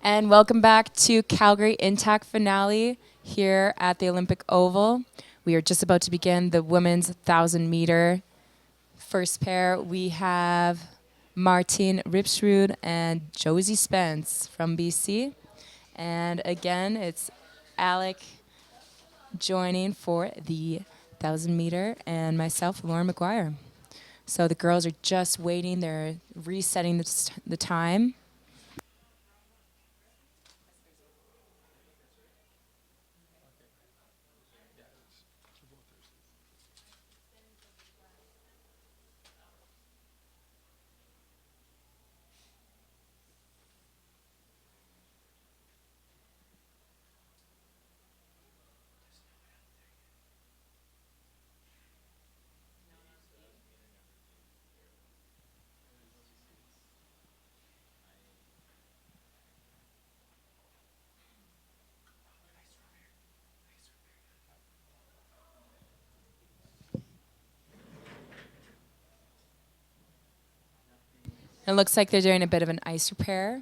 And welcome back to Calgary Intact finale here at the Olympic Oval. We are just about to begin the women's 1,000-meter first pair. We have Martine Ripsrud and Josie Spence from BC. And again, it's Alec joining for the 1,000-meter and myself, Lauren McGuire. So the girls are just waiting. They're resetting the time. It looks like they're doing a bit of an ice repair.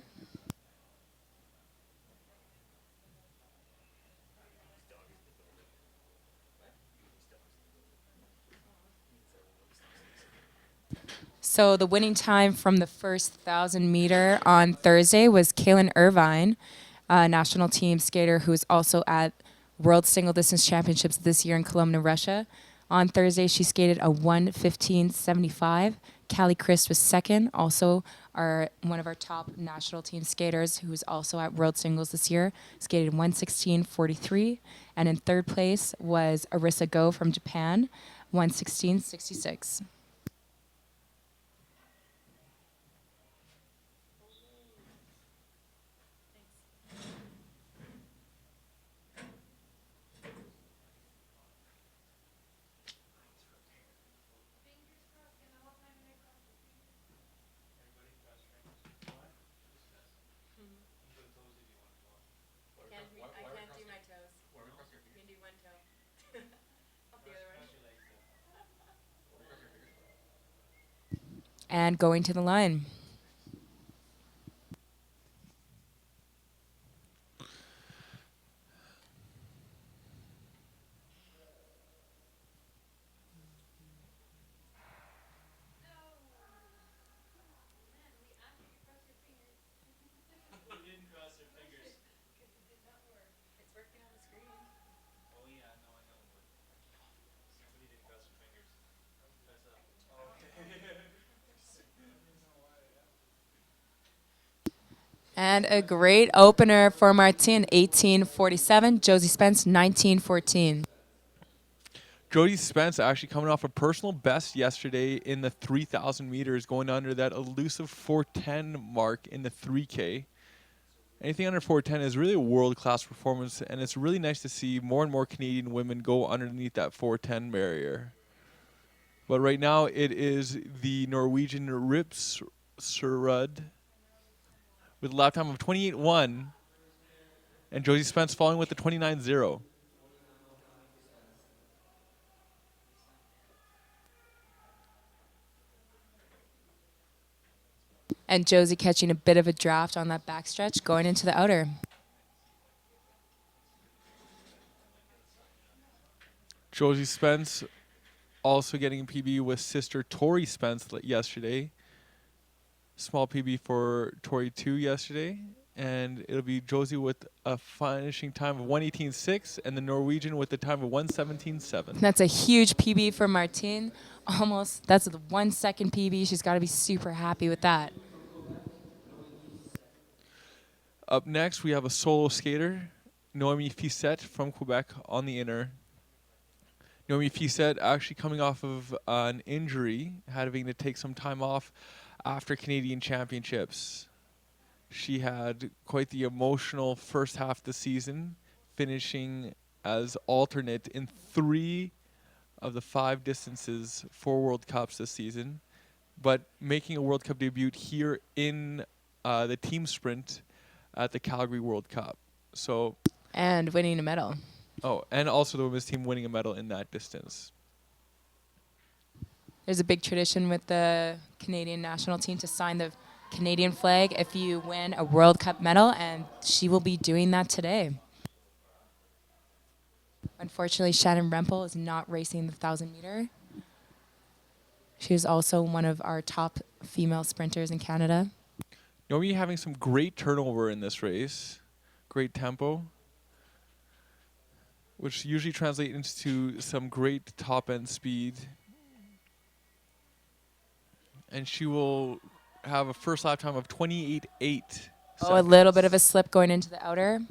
So the winning time from the first 1,000-meter on Thursday was Kaylin Irvine, a national team skater who is also at World Single Distance Championships this year in Kolomna, Russia. On Thursday, she skated a 1:15.75. Callie Christ was second, also one of our top national team skaters who's also at World Singles this year, skated 1:16.43. And in third place was Arisa Go from Japan, 1:16.66. And going to the line. And a great opener for Martin, 18:47. Josie Spence, 19:14. Jody Spence actually coming off a personal best yesterday in the 3,000 meters, going under that elusive 410 mark in the 3K. Anything under 410 is really a world-class performance, and it's really nice to see more and more Canadian women go underneath that 410 barrier. But right now, it is the Norwegian Rips Surud with a lap time of 28.1, and Josie Spence following with the 29.0. And Josie catching a bit of a draft on that backstretch, going into the outer. Josie Spence also getting a PB with sister Tori Spence yesterday. Small PB for Tori 2 yesterday. And it'll be Josie with a finishing time of 1:18.6 and the Norwegian with the time of 1:17.7. That's a huge PB for Martine. Almost, that's the 1 second PB. She's got to be super happy with that. Up next, we have a solo skater, Noemi Fissette from Quebec on the inner. Noemi Fissette actually coming off of an injury, having to take some time off after Canadian Championships. She had quite the emotional first half of the season, finishing as alternate in 3 of the 5 distances for World Cups this season, but making a World Cup debut here in the team sprint at the Calgary World Cup. So, And winning a medal. oh, and also the women's team winning a medal in that distance. There's a big tradition with the Canadian national team to sign the Canadian flag if you win a World Cup medal, and she will be doing that today. Unfortunately, Shannon Rempel is not racing the 1,000 meter. She is also one of our top female sprinters in Canada. Naomi having some great turnover in this race, great tempo, which usually translates into some great top end speed. And she will have a first lap time of 28.8. Oh, a little bit of a slip going into the outer.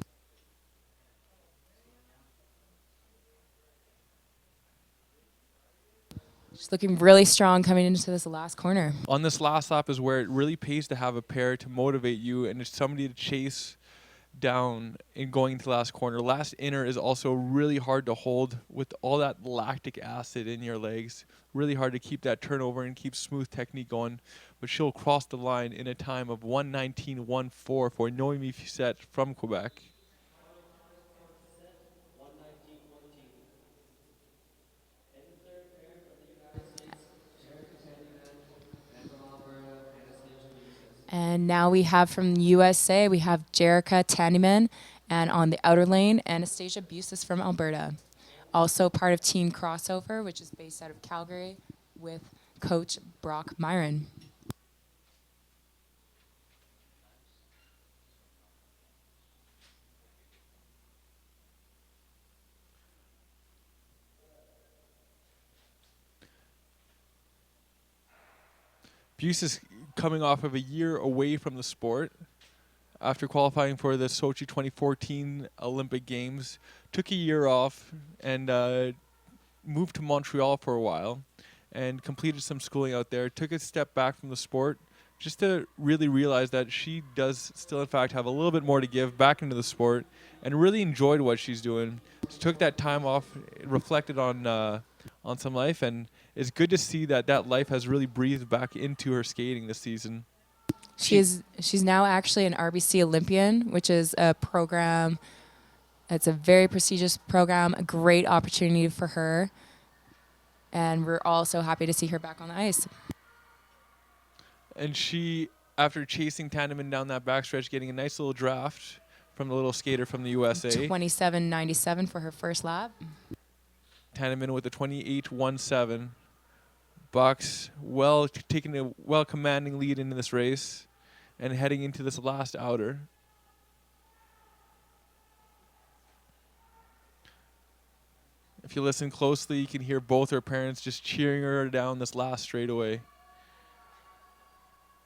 She's looking really strong coming into this last corner. On this last lap is where it really pays to have a pair to motivate you and it's somebody to chase down in going to the last corner. Last inner is also really hard to hold with all that lactic acid in your legs. Really hard to keep that turnover and keep smooth technique going. But she'll cross the line in a time of 1:19.14 for Noemi Fissette from Quebec. And now we have from the USA, we have Jerica Tandyman, and on the outer lane, Anastasia Busis from Alberta. Also part of Team Crossover, which is based out of Calgary, with Coach Brock Myron. Busis coming off of a year away from the sport after qualifying for the Sochi 2014 Olympic Games, took a year off and moved to Montreal for a while and completed some schooling out there, took a step back from the sport just to really realize that she does still in fact have a little bit more to give back into the sport and really enjoyed what she's doing. She took that time off, reflected on some life, and it's good to see that that life has really breathed back into her skating this season. She's now actually an RBC Olympian, which is a program. It's a very prestigious program, a great opportunity for her. And we're all so happy to see her back on the ice. And she, after chasing Tandeman down that backstretch, getting a nice little draft from the little skater from the USA. 27.97 for her first lap. Tandeman with a 28.17. Bucks taking a commanding lead into this race and heading into this last outer. If you listen closely, you can hear both her parents just cheering her down this last straightaway.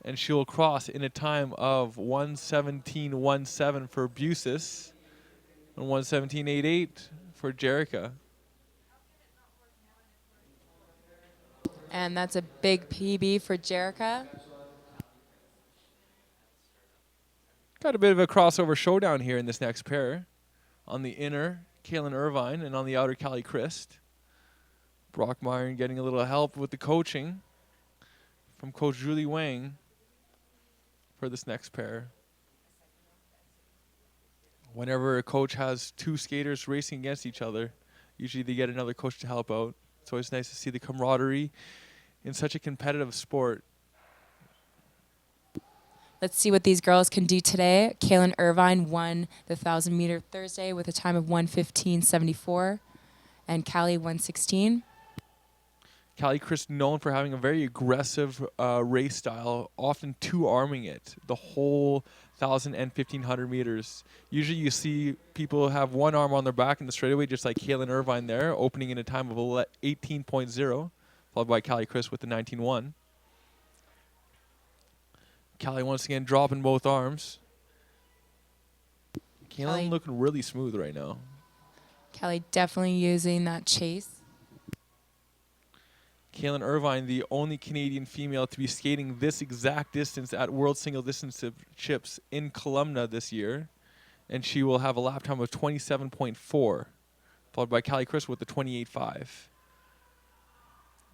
And she'll cross in a time of 1:17.17 for Busis and 1:17.88 for Jerica. And that's a big PB for Jerica. Got a bit of a crossover showdown here in this next pair. On the inner, Kaylin Irvine, and on the outer, Callie Christ. Brock Myron getting a little help with the coaching from Coach Julie Wang for this next pair. Whenever a coach has two skaters racing against each other, usually they get another coach to help out. It's always nice to see the camaraderie in such a competitive sport. Let's see what these girls can do today. Kaylin Irvine won the 1,000 meter Thursday with a time of 1:15.74, and Callie 1:16. Callie Christ known for having a very aggressive race style, often two-arming it the whole 1,000 and 1,500 meters. Usually you see people have one arm on their back in the straightaway, just like Kaylin Irvine there, opening in a time of 18.0, followed by Callie Christ with the 19.1. Callie once again dropping both arms. Kaylin looking really smooth right now. Callie definitely using that chase. Kaylin Irvine, the only Canadian female to be skating this exact distance at World Single Distance Championships in Kelowna this year. And she will have a lap time of 27.4, followed by Callie Christ with the 28.5.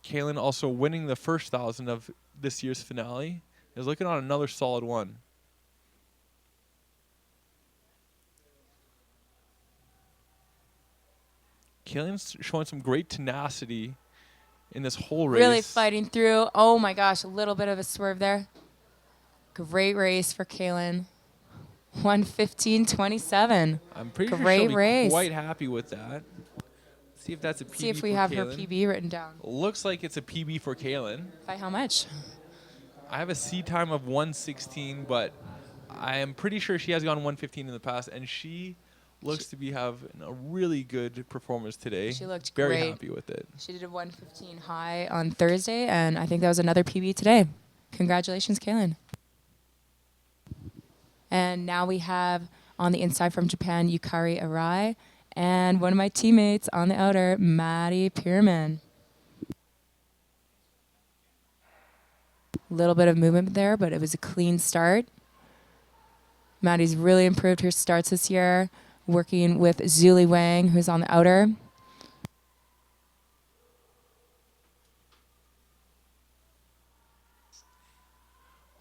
Kaylin also winning the first 1,000 of this year's finale. Is looking on another solid one. Kaylin's showing some great tenacity in this whole race. Really fighting through. Oh my gosh, a little bit of a swerve there. Great race for Kaylin. 1:15:27. I'm pretty sure Great she'll be race. quite happy with that. See if that's a PB See if we for have her Kaylin. PB written down. Looks like it's a PB for Kaylin. By how much? I have a C time of 1:16, but I am pretty sure she has gone 1:15 in the past, and she looks to be having a really good performance today. She looked very great. happy with it. She did a 1:15 high on Thursday, and I think that was another PB today. Congratulations, Kaylin. And now we have on the inside from Japan, Yukari Arai, and one of my teammates on the outer, Maddie Pierman. Little bit of movement there, but it was a clean start. Maddie's really improved her starts this year, working with Zuli Wang, who's on the outer.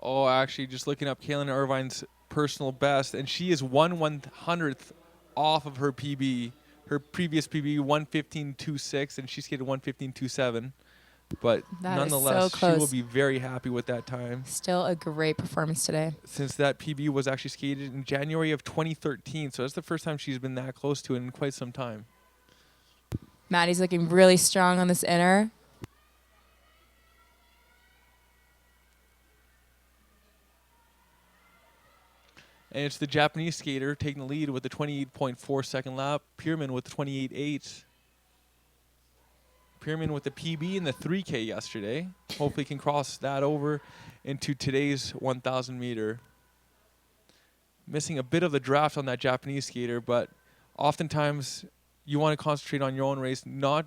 Oh, actually, just looking up Kaylin Irvine's personal best, and she is 1/100th off of her PB. Her previous PB 1:15.26, and she skated 1:15.27. But That is nonetheless, so she will close. be very happy with that time. Still a great performance today. Since that PB was actually skated in January of 2013, so that's the first time she's been that close to it in quite some time. Maddie's looking really strong on this inner. And it's the Japanese skater taking the lead with the 28.4 second lap. Pierman with 28.8. Pierman with the PB in the 3K yesterday. Hopefully can cross that over into today's 1,000 meter. Missing a bit of the draft on that Japanese skater, but oftentimes you want to concentrate on your own race, not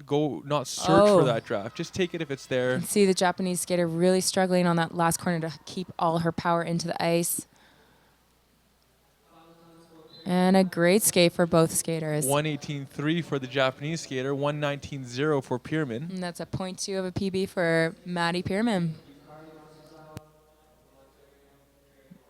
search for that draft. Just take it if it's You there. can see the Japanese skater really struggling on that last corner to keep all her power into the ice. And a great skate for both skaters. 1:18.3 for the Japanese skater, 1:19.0 for Pierman. And that's a 0.2 of a PB for Maddie Pierman.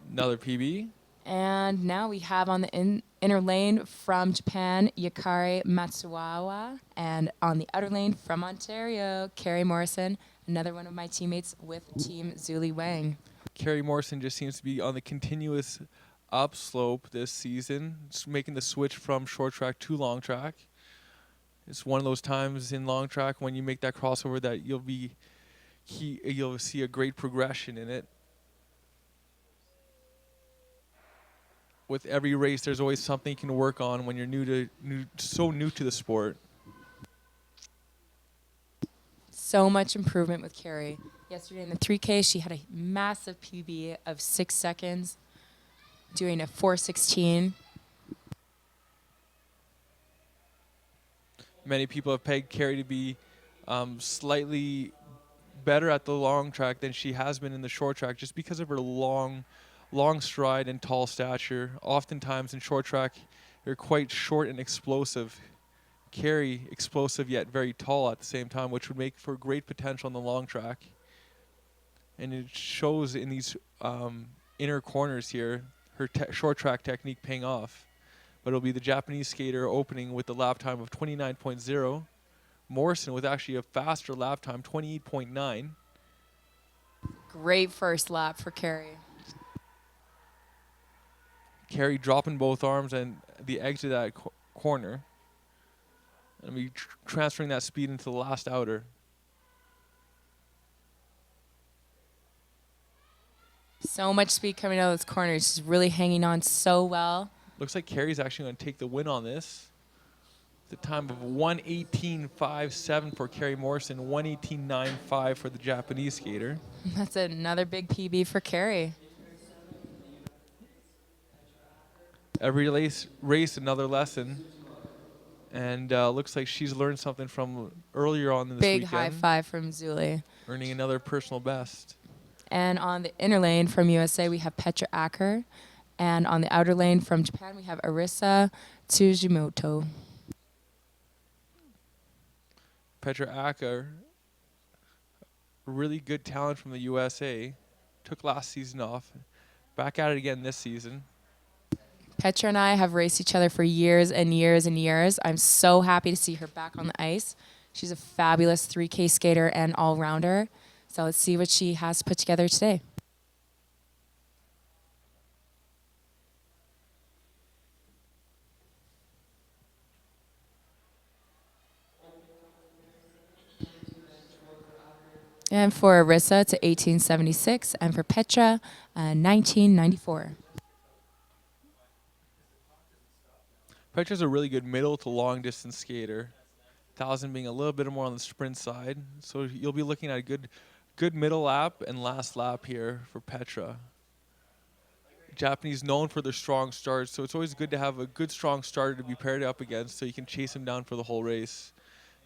Another PB. And now we have on the inner lane from Japan, Yukari Matsuwawa. And on the outer lane from Ontario, Carrie Morrison, another one of my teammates with Team Zuli Wang. Carrie Morrison just seems to be on the continuous upslope this season, making the switch from short track to long track. It's one of those times in long track when you make that crossover that you'll see a great progression in it. With every race, there's always something you can work on when you're so new to the sport. So much improvement with Carrie. Yesterday in the 3K, she had a massive PB of 6 seconds, doing a 4:16. Many people have pegged Carrie to be slightly better at the long track than she has been in the short track just because of her long stride and tall stature. Oftentimes in short track, you're quite short and explosive. Carrie, explosive yet very tall at the same time, which would make for great potential on the long track. And it shows in these inner corners here, her short track technique paying off. But it'll be the Japanese skater opening with the lap time of 29.0. Morrison with actually a faster lap time, 28.9. Great first lap for Carrie. Carrie dropping both arms and the exit of that corner. And be transferring that speed into the last outer. So much speed coming out of those corners. She's really hanging on so well. Looks like Carrie's actually going to take the win on this. The time of 1:18.57 for Carrie Morrison, 1:18.95 for the Japanese skater. That's another big PB for Carrie. Every race another lesson. And looks like she's learned something from earlier on in this Big weekend. high five from Zuli. Earning another personal best. And on the inner lane from USA, we have Petra Acker. And on the outer lane from Japan, we have Arisa Tsujimoto. Petra Acker, really good talent from the USA. Took last season off. Back at it again this season. Petra and I have raced each other for years and years and years. I'm so happy to see her back on the ice. She's a fabulous 3K skater and all-rounder. So let's see what she has put together today. And for Arissa, it's 1876, and for Petra, 1994. Petra's a really good middle to long distance skater. 1,000 being a little bit more on the sprint side. So you'll be looking at a good middle lap and last lap here for Petra. Japanese known for their strong starts, so it's always good to have a good strong starter to be paired up against so you can chase him down for the whole race.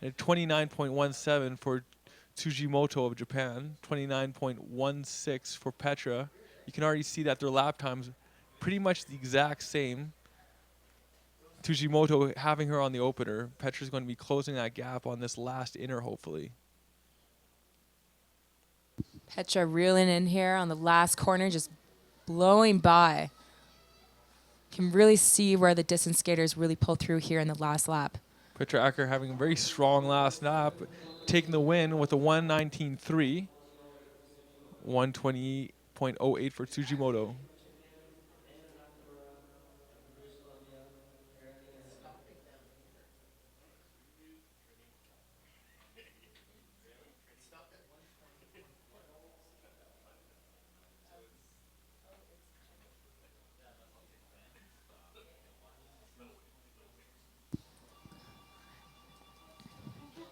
And 29.17 for Tsujimoto of Japan, 29.16 for Petra. You can already see that their lap times pretty much the exact same. Tsujimoto having her on the opener. Petra's going to be closing that gap on this last inner, hopefully. Petra reeling in here on the last corner, just blowing by. Can really see where the distance skaters really pull through here in the last lap. Petra Acker having a very strong last lap, taking the win with a 1:19.3, 1:20.08 for Tsujimoto.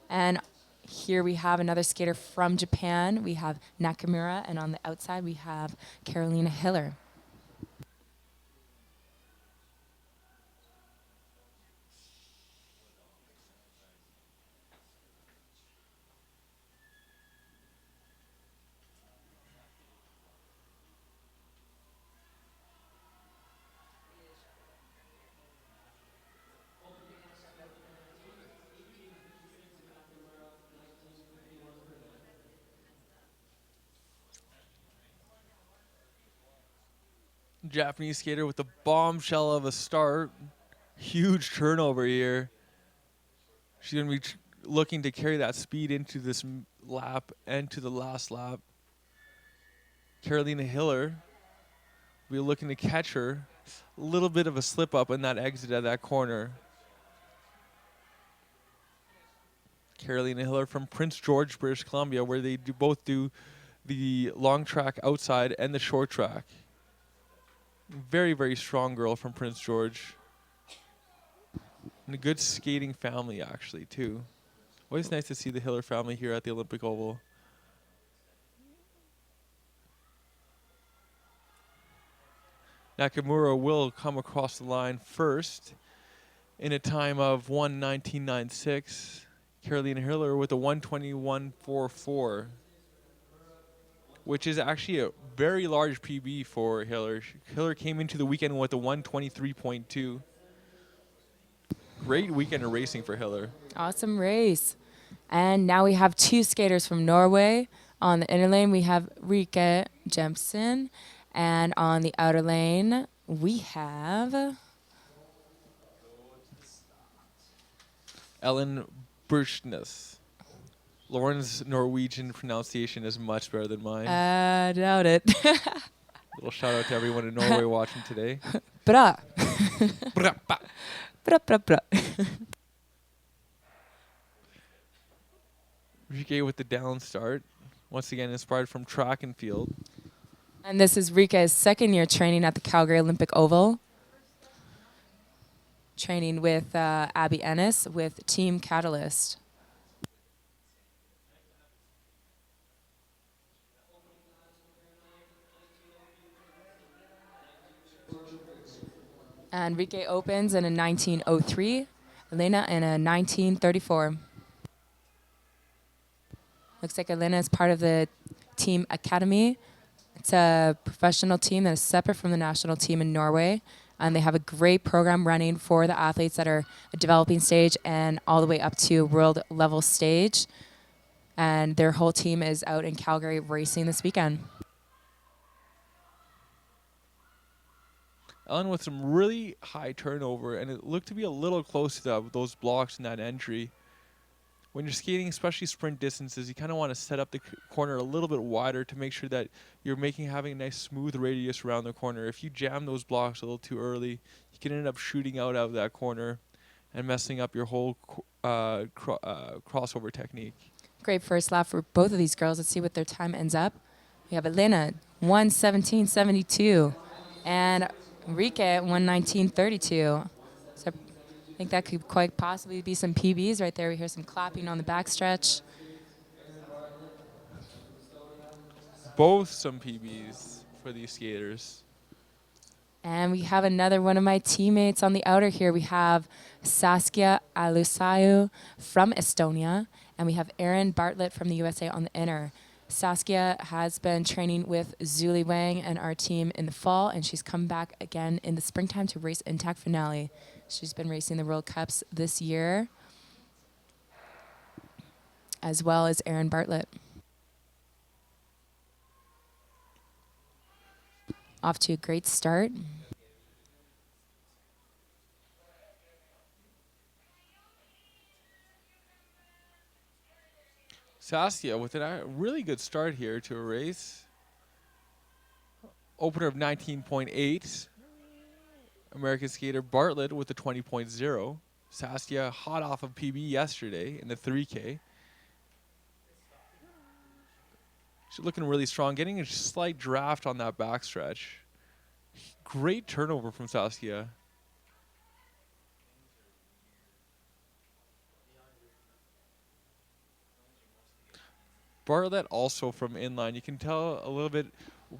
And here we have another skater from Japan. We have Nakamura, and on the outside we have Carolina Hiller. Japanese skater with the bombshell of a start. Huge turnover here. She's going to be looking to carry that speed into this lap and to the last lap. Carolina Hiller will be looking to catch her. A little bit of a slip up in that exit at that corner. Carolina Hiller from Prince George, British Columbia, where they both do the long track outside and the short track. Very, very strong girl from Prince George. And a good skating family, actually, too. Always nice to see the Hiller family here at the Olympic Oval. Nakamura will come across the line first in a time of 1:19.96. Carolina Hiller with a 1:21.44, which is actually a very large PB for Hiller. Hiller came into the weekend with a 1:23.2. Great weekend of racing for Hiller. Awesome race. And now we have two skaters from Norway. On the inner lane, we have Rike Jemsen. And on the outer lane, we have Ellen Birchnes. Lauren's Norwegian pronunciation is much better than mine. I doubt it. Little shout out to everyone in Norway watching today. Bra. Bra, ba. Bra, bra, bra. Rike with the down start. Once again, inspired from track and field. And this is Rike's second year training at the Calgary Olympic Oval. Training with Abby Ennis with Team Catalyst. And Rike opens in a 19:03, Elena in a 19:34. Looks like Elena is part of the Team Academy. It's a professional team that is separate from the national team in Norway. And they have a great program running for the athletes that are a developing stage and all the way up to world level stage. And their whole team is out in Calgary racing this weekend. Ellen with some really high turnover, and it looked to be a little close to those blocks in that entry. When you're skating, especially sprint distances, you kind of want to set up the corner a little bit wider to make sure that you're having a nice smooth radius around the corner. If you jam those blocks a little too early, you can end up shooting out of that corner and messing up your whole crossover technique. Great first lap for both of these girls. Let's see what their time ends up. We have Elena, 1:17.72, and Enrique at 1:19.32. So I think that could quite possibly be some PBs right there. We hear some clapping on the backstretch. Both some PBs for these skaters. And we have another one of my teammates on the outer here. We have Saskia Alusayu from Estonia, and we have Erin Bartlett from the USA on the inner. Saskia has been training with Zuli Wang and our team in the fall, and she's come back again in the springtime to race Intact Finale. She's been racing the World Cups this year, as well as Erin Bartlett. Off to a great start. Saskia with a really good start here to a race. Opener of 19.8. American skater Bartlett with a 20.0. Saskia hot off of PB yesterday in the 3K. She's looking really strong, getting a slight draft on that backstretch. Great turnover from Saskia. Bartlett also from inline. You can tell a little bit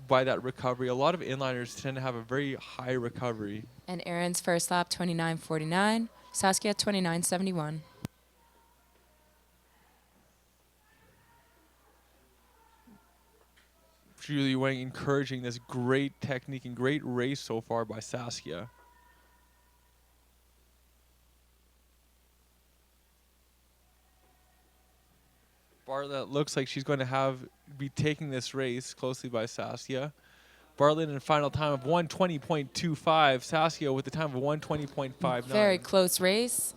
by that recovery. A lot of inliners tend to have a very high recovery. And Erin's first lap, 29.49. Saskia, 29.71. Julie Wang encouraging this great technique and great race so far by Saskia. Bartlett looks like she's going to be taking this race closely by Saskia. Bartlett in a final time of 1:20.25. Saskia with the time of 1:20.59. Very close race.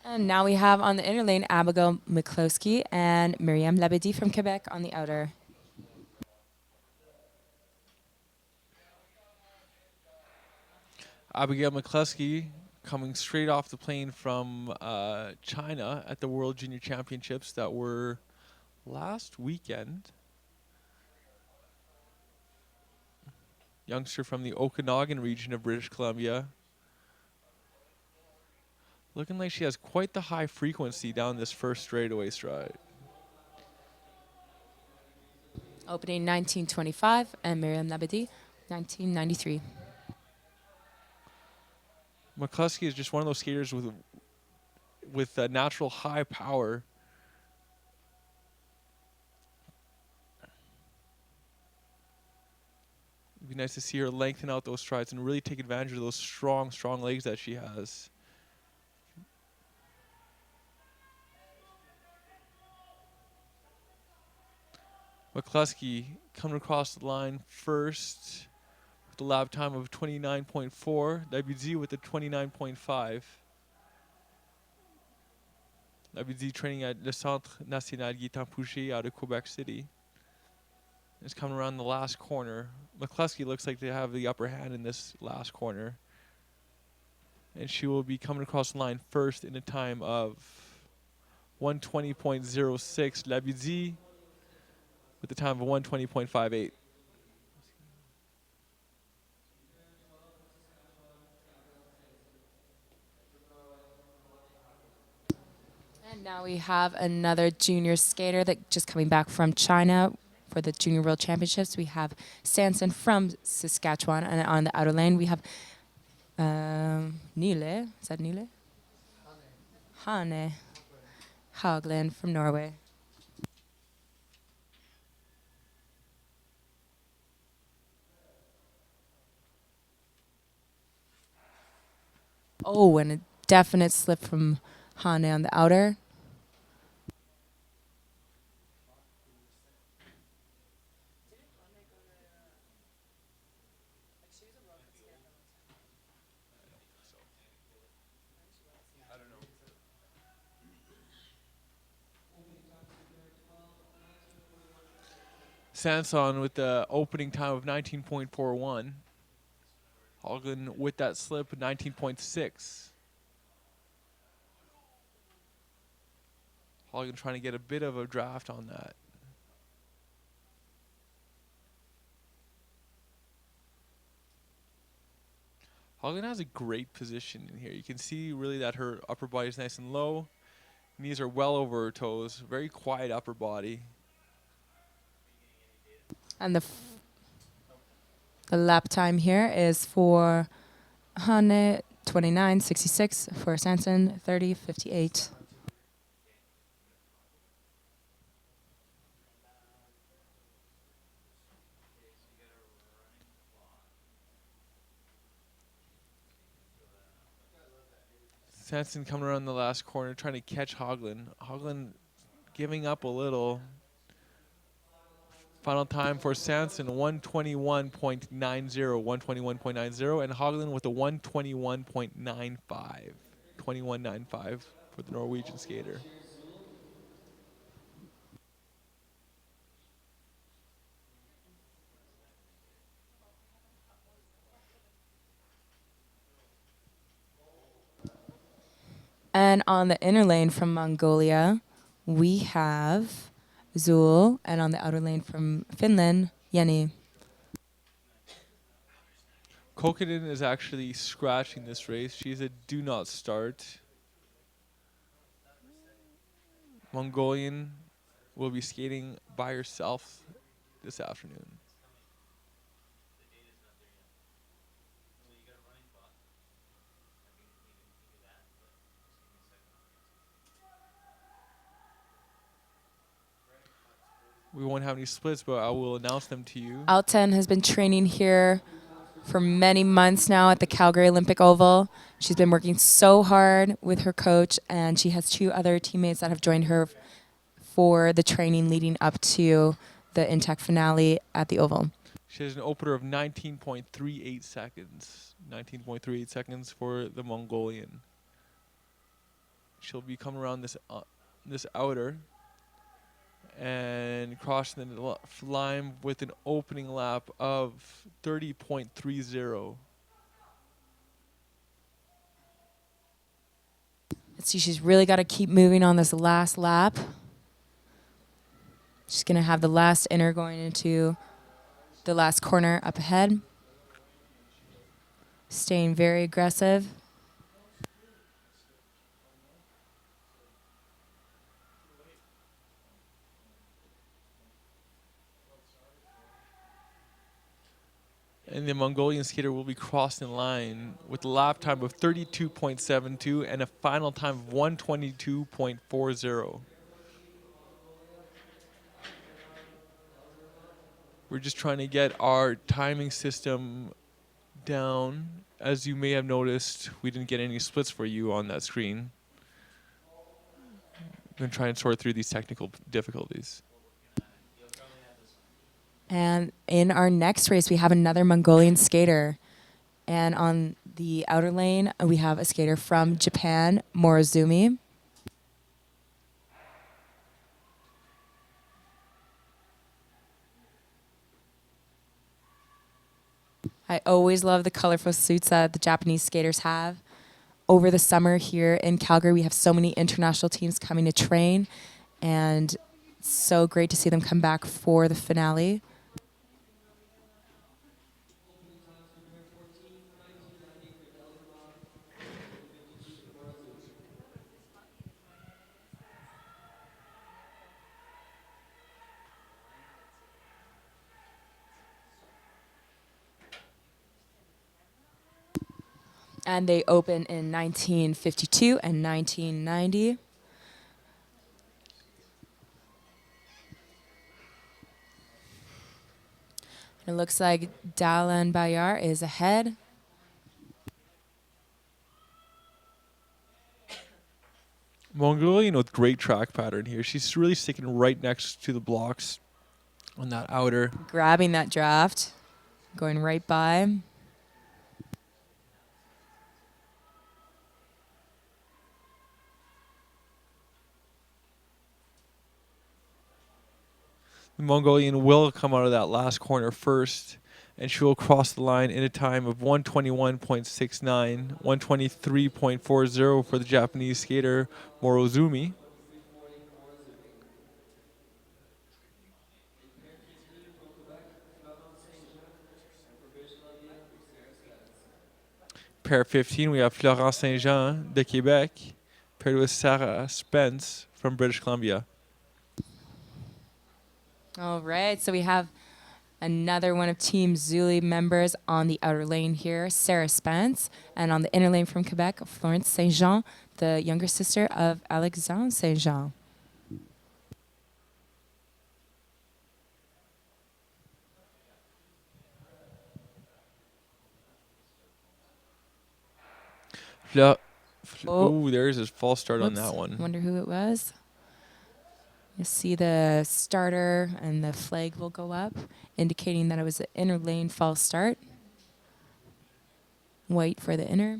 And now we have on the inner lane Abigail McCloskey and Miriam Labedi from Quebec on the outer. Abigail McCluskey coming straight off the plane from China at the World Junior Championships that were last weekend. Youngster from the Okanagan region of British Columbia. Looking like she has quite the high frequency down this first straightaway stride. Opening 19.25 and Miriam Labedi, 19.93. McCluskey is just one of those skaters with natural high power. It'd be nice to see her lengthen out those strides and really take advantage of those strong legs that she has. McCluskey coming across the line first with a lap time of 29.4. WZ with a 29.5. WZ training at Le Centre National Gaetan Pouchet out of Quebec City. Is coming around the last corner. McCluskey looks like they have the upper hand in this last corner. And she will be coming across the line first in a time of 1:20.06. Labudzi with the time of 1:20.58. And now we have another junior skater that just coming back from China for the Junior World Championships. We have Sanson from Saskatchewan, and on the outer lane we have Nile. Is that Nile? Hane Haugland from Norway. Oh, and a definite slip from Hane on the outer. Sanson with the opening time of 19.41. Haugland with that slip, 19.6. Haugland trying to get a bit of a draft on that. Haugland has a great position in here. You can see really that her upper body is nice and low. Knees are well over her toes. Very quiet upper body. And the lap time here is for Hane 29.66, for Sanson 30.58. Sanson coming around the last corner, trying to catch Haugland. Haugland giving up a little. Final time for Sanson, 121.90, 121.90, and Haugland with a 121.95, 21.95 for the Norwegian skater. And on the inner lane from Mongolia, we have Zul, and on the outer lane from Finland, Jenny. Kokinen is actually scratching this race. She's a do not start. Mongolian will be skating by herself this afternoon. We won't have any splits, but I will announce them to you. Alten has been training here for many months now at the Calgary Olympic Oval. She's been working so hard with her coach, and she has 2 other teammates that have joined her for the training leading up to the Intech finale at the Oval. She has an opener of 19.38 seconds. 19.38 seconds for the Mongolian. She'll be coming around this outer and crossing the line with an opening lap of 30.30. Let's see, she's really got to keep moving on this last lap. She's going to have the last inner going into the last corner up ahead. Staying very aggressive. And the Mongolian skater will be crossing the line with a lap time of 32.72 and a final time of 122.40. We're just trying to get our timing system down. As you may have noticed, we didn't get any splits for you on that screen. I'm going to try and sort through these technical difficulties. And in our next race, we have another Mongolian skater. And on the outer lane, we have a skater from Japan, Morozumi. I always love the colorful suits that the Japanese skaters have. Over the summer here in Calgary, we have so many international teams coming to train, and it's so great to see them come back for the finale. And they open in 1952 and 1990. It looks like Dalan Bayar is ahead. Mongolian with great track pattern here. She's really sticking right next to the blocks on that outer. Grabbing that draft, going right by. The The Mongolian will come out of that last corner first, and she will cross the line in a time of 121.69, 123.40 for the Japanese skater Morozumi. Pair 15, we have Florence Saint-Jean de Quebec, paired with Sarah Spence from British Columbia. All right, so we have another one of Team Zuli members on the outer lane here, Sarah Spence, and on the inner lane from Quebec, Florence Saint-Jean, the younger sister of Alexandre Saint-Jean. Oh, there's a false start on Whoops, that one. Wonder who it was. You see the starter and the flag will go up, indicating that it was an inner lane false start. White for the inner.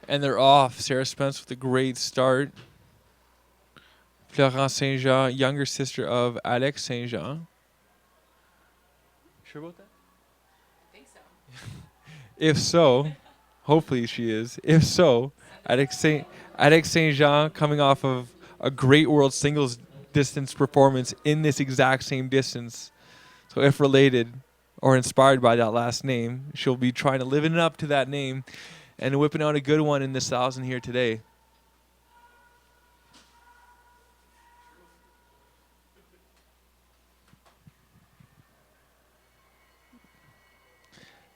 And they're off. Sarah Spence with a great start. Florence Saint-Jean, younger sister of Alex Saint-Jean. Sure about that? I think so. If so, hopefully she is. If so, Alex Saint-Jean coming off of a great world singles distance performance in this exact same distance. So if related or inspired by that last name, she'll be trying to live it up to that name and whipping out a good one in this 1,000 here today.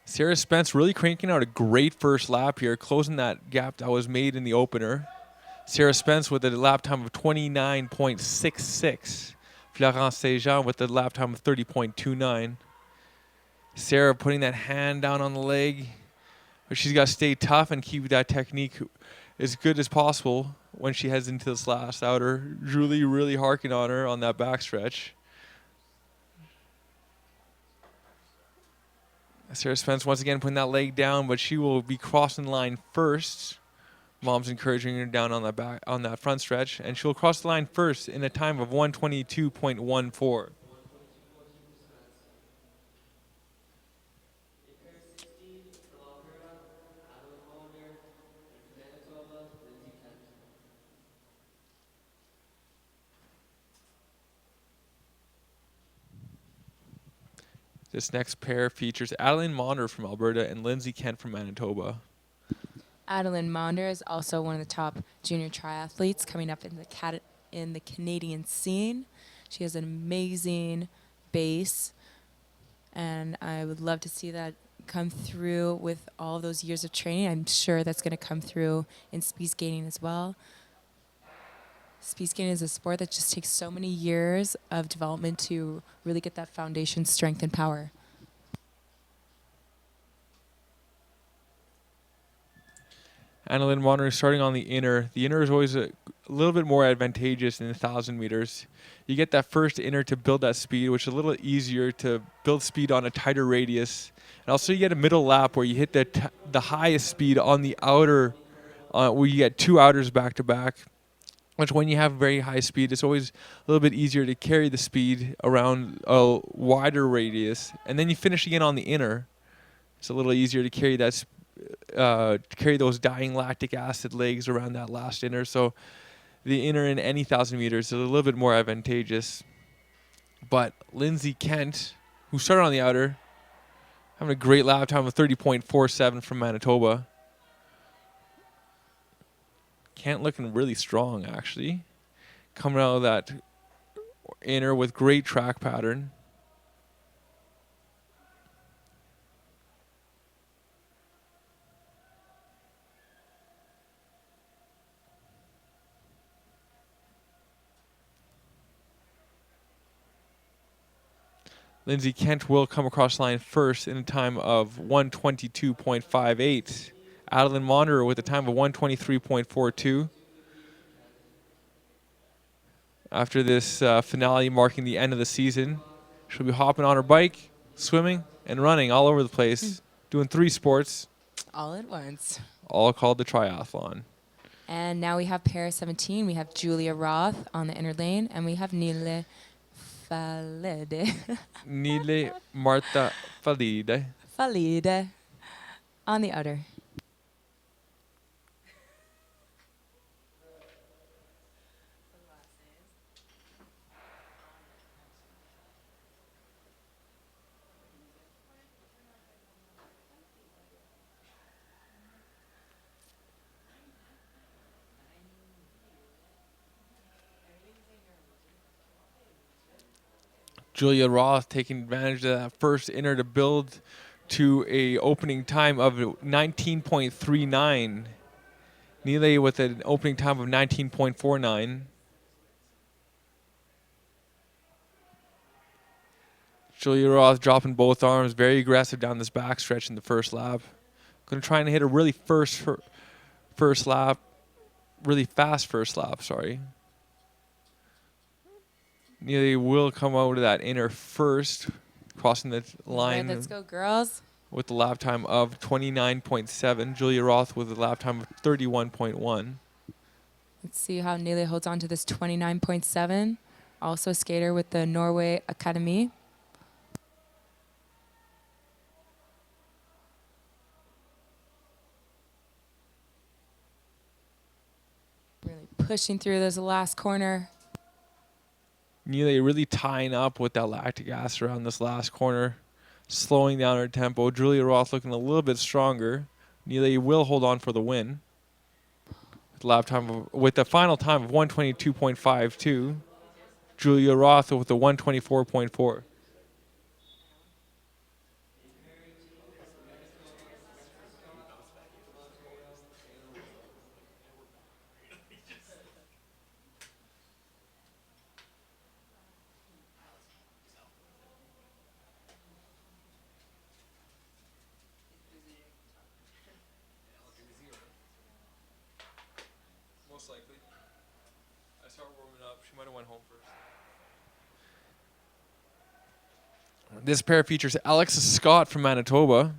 Sarah Spence really cranking out a great first lap here, closing that gap that was made in the opener. Sarah Spence with a lap time of 29.66. Florence Saint-Jean with a lap time of 30.29. Sarah putting that hand down on the leg. But she's got to stay tough and keep that technique as good as possible when she heads into this last outer. Julie really harking on her on that backstretch. Sarah Spence once again putting that leg down, but she will be crossing the line first. Mom's encouraging her down on that front stretch, and she'll cross the line first in a time of 122.14. This next pair features Adeline Maunder from Alberta and Lindsay Kent from Manitoba. Adeline Maunder is also one of the top junior triathletes coming up in the Canadian scene. She has an amazing base, and I would love to see that come through with all those years of training. I'm sure that's going to come through in speed skating as well. Speed skating is a sport that just takes so many years of development to really get that foundation strength and power. Annalyn Maunder starting on the inner. The inner is always a little bit more advantageous in 1,000 meters. You get that first inner to build that speed, which is a little easier to build speed on a tighter radius. And also you get a middle lap where you hit the highest speed on the outer, where you get two outers back to back. Which when you have very high speed, it's always a little bit easier to carry the speed around a wider radius. And then you finish again on the inner. It's a little easier to carry that carry those dying lactic acid legs around that last inner. So the inner in any 1,000 meters is a little bit more advantageous. But Lindsay Kent, who started on the outer, having a great lap time of 30.47 from Manitoba. Kent looking really strong, actually. coming out of that inner with great track pattern. Lindsay Kent will come across the line first in a time of 1:22.58. Adeline Monderer with a time of 1:23.42. After this finale marking the end of the season, she'll be hopping on her bike, swimming, and running all over the place, doing 3 sports, All at once. all called the triathlon. And now we have pair 17. We have Julia Roth on the inner lane, and we have Nile Falede. Nile Marta Falide. Falide on the outer. Julia Roth taking advantage of that first inner to build to a opening time of 19.39. Nile with an opening time of 19.49. Julia Roth dropping both arms, very aggressive down this back stretch in the first lap. Going to try and hit a really fast first lap, sorry. Nile will come out of that inner first, crossing the line. Right, let's go, girls. With the lap time of 29.7. Julia Roth with a lap time of 31.1. Let's see how Nile holds on to this 29.7. Also a skater with the Norway Academy. Really pushing through this last corner. Nile really tying up with that lactic acid around this last corner, slowing down her tempo. Julia Roth looking a little bit stronger. Nile will hold on for the win. With the final time of 1:22.52. Julia Roth with the 1:24.4. Most likely. I started warming up. She might have went home first. This pair features Alexis Scott from Manitoba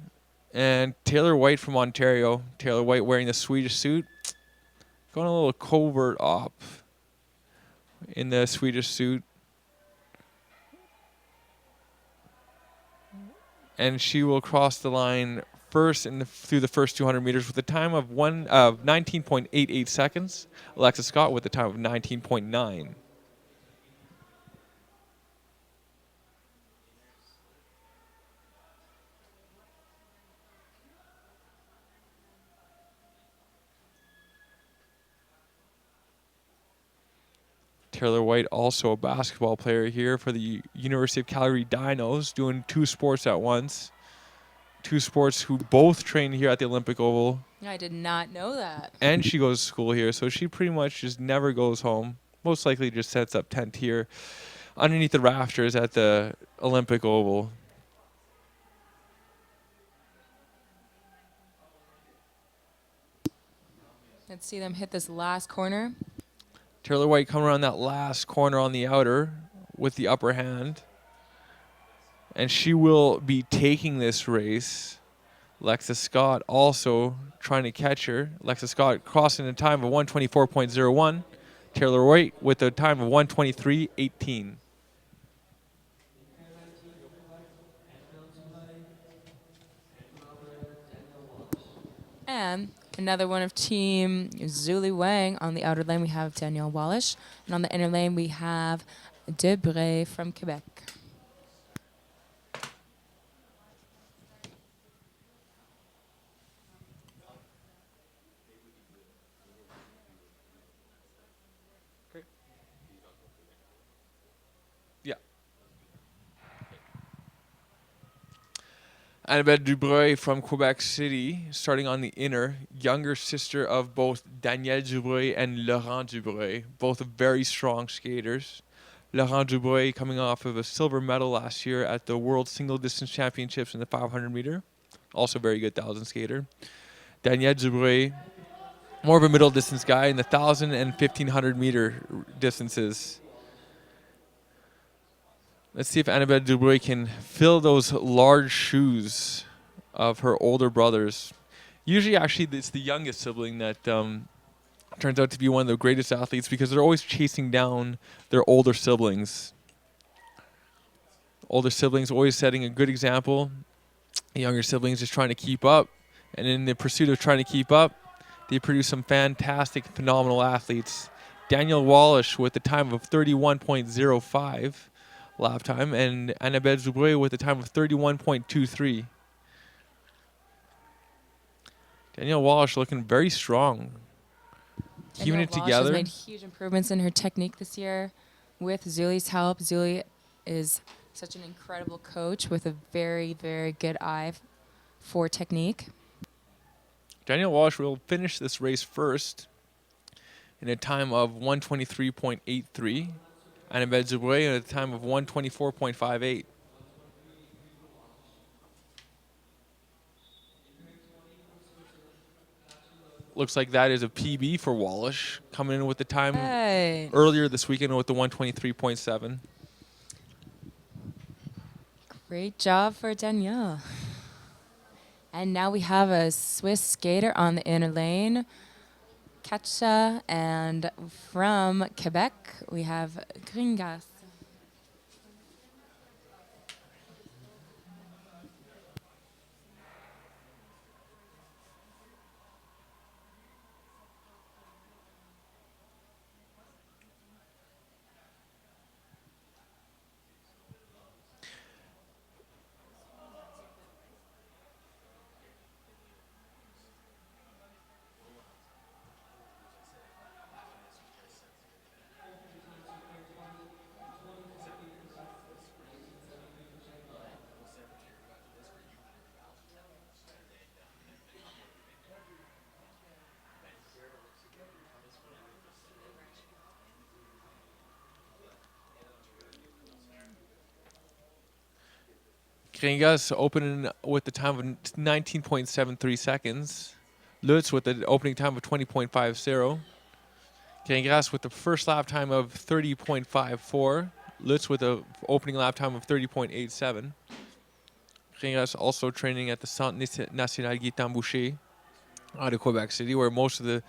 and Taylor White from Ontario. Taylor White wearing the Swedish suit. Going a little covert op in the Swedish suit. And she will cross the line first through the first 200 meters with a time of 19.88 seconds. Alexis Scott with a time of 19.9. Taylor White, also a basketball player here for the University of Calgary Dinos, doing 2 sports at once. 2 sports who both train here at the Olympic Oval. I did not know that. And she goes to school here, so she pretty much just never goes home. Most likely just sets up tent here underneath the rafters at the Olympic Oval. Let's see them hit this last corner. Taylor White coming around that last corner on the outer with the upper hand. And she will be taking this race. Alexis Scott also trying to catch her. Alexis Scott crossing a time of 1:24.01. Taylor White with a time of 1:23.18. And another one of Team Zuli Wang. On the outer lane, we have Danielle Wallish. And on the inner lane, we have Debray from Quebec. Annabelle Dubreuil from Quebec City, starting on the inner, younger sister of both Danielle Dubreuil and Laurent Dubreuil, both very strong skaters. Laurent Dubreuil coming off of a silver medal last year at the World Single Distance Championships in the 500 meter. Also very good 1,000 skater. Danielle Dubreuil, more of a middle distance guy in the 1,000 and 1,500 meter distances. Let's see if Annabelle Dubreuil can fill those large shoes of her older brothers. Usually, actually, it's the youngest sibling that turns out to be one of the greatest athletes because they're always chasing down their older siblings. Older siblings always setting a good example. Younger siblings just trying to keep up. And in the pursuit of trying to keep up, they produce some fantastic, phenomenal athletes. Daniel Wallish with a time of 31.05 lap time, and Annabelle Dubreuil with a time of 31.23. Danielle Wallish looking very strong. Keeping it together. Has made huge improvements in her technique this year with Zuli's help. Zuli is such an incredible coach with a very, very good eye for technique. Danielle Wallish will finish this race first in a time of 1:23.83. Annabelle Dubreuil at a time of 1:24.58. Looks like that is a PB for Wallish, coming in with the time earlier this weekend with the 1:23.7. Great job for Danielle. And now we have a Swiss skater on the inner lane, Katja, and from Quebec, we have Gringas. Gringas opening with the time of 19.73 seconds. Lutz with the opening time of 20.50. Gringas with the first lap time of 30.54. Lutz with the opening lap time of 30.87. Gringas also training at the Centre National Gaétan Boucher out of Quebec City, where most of the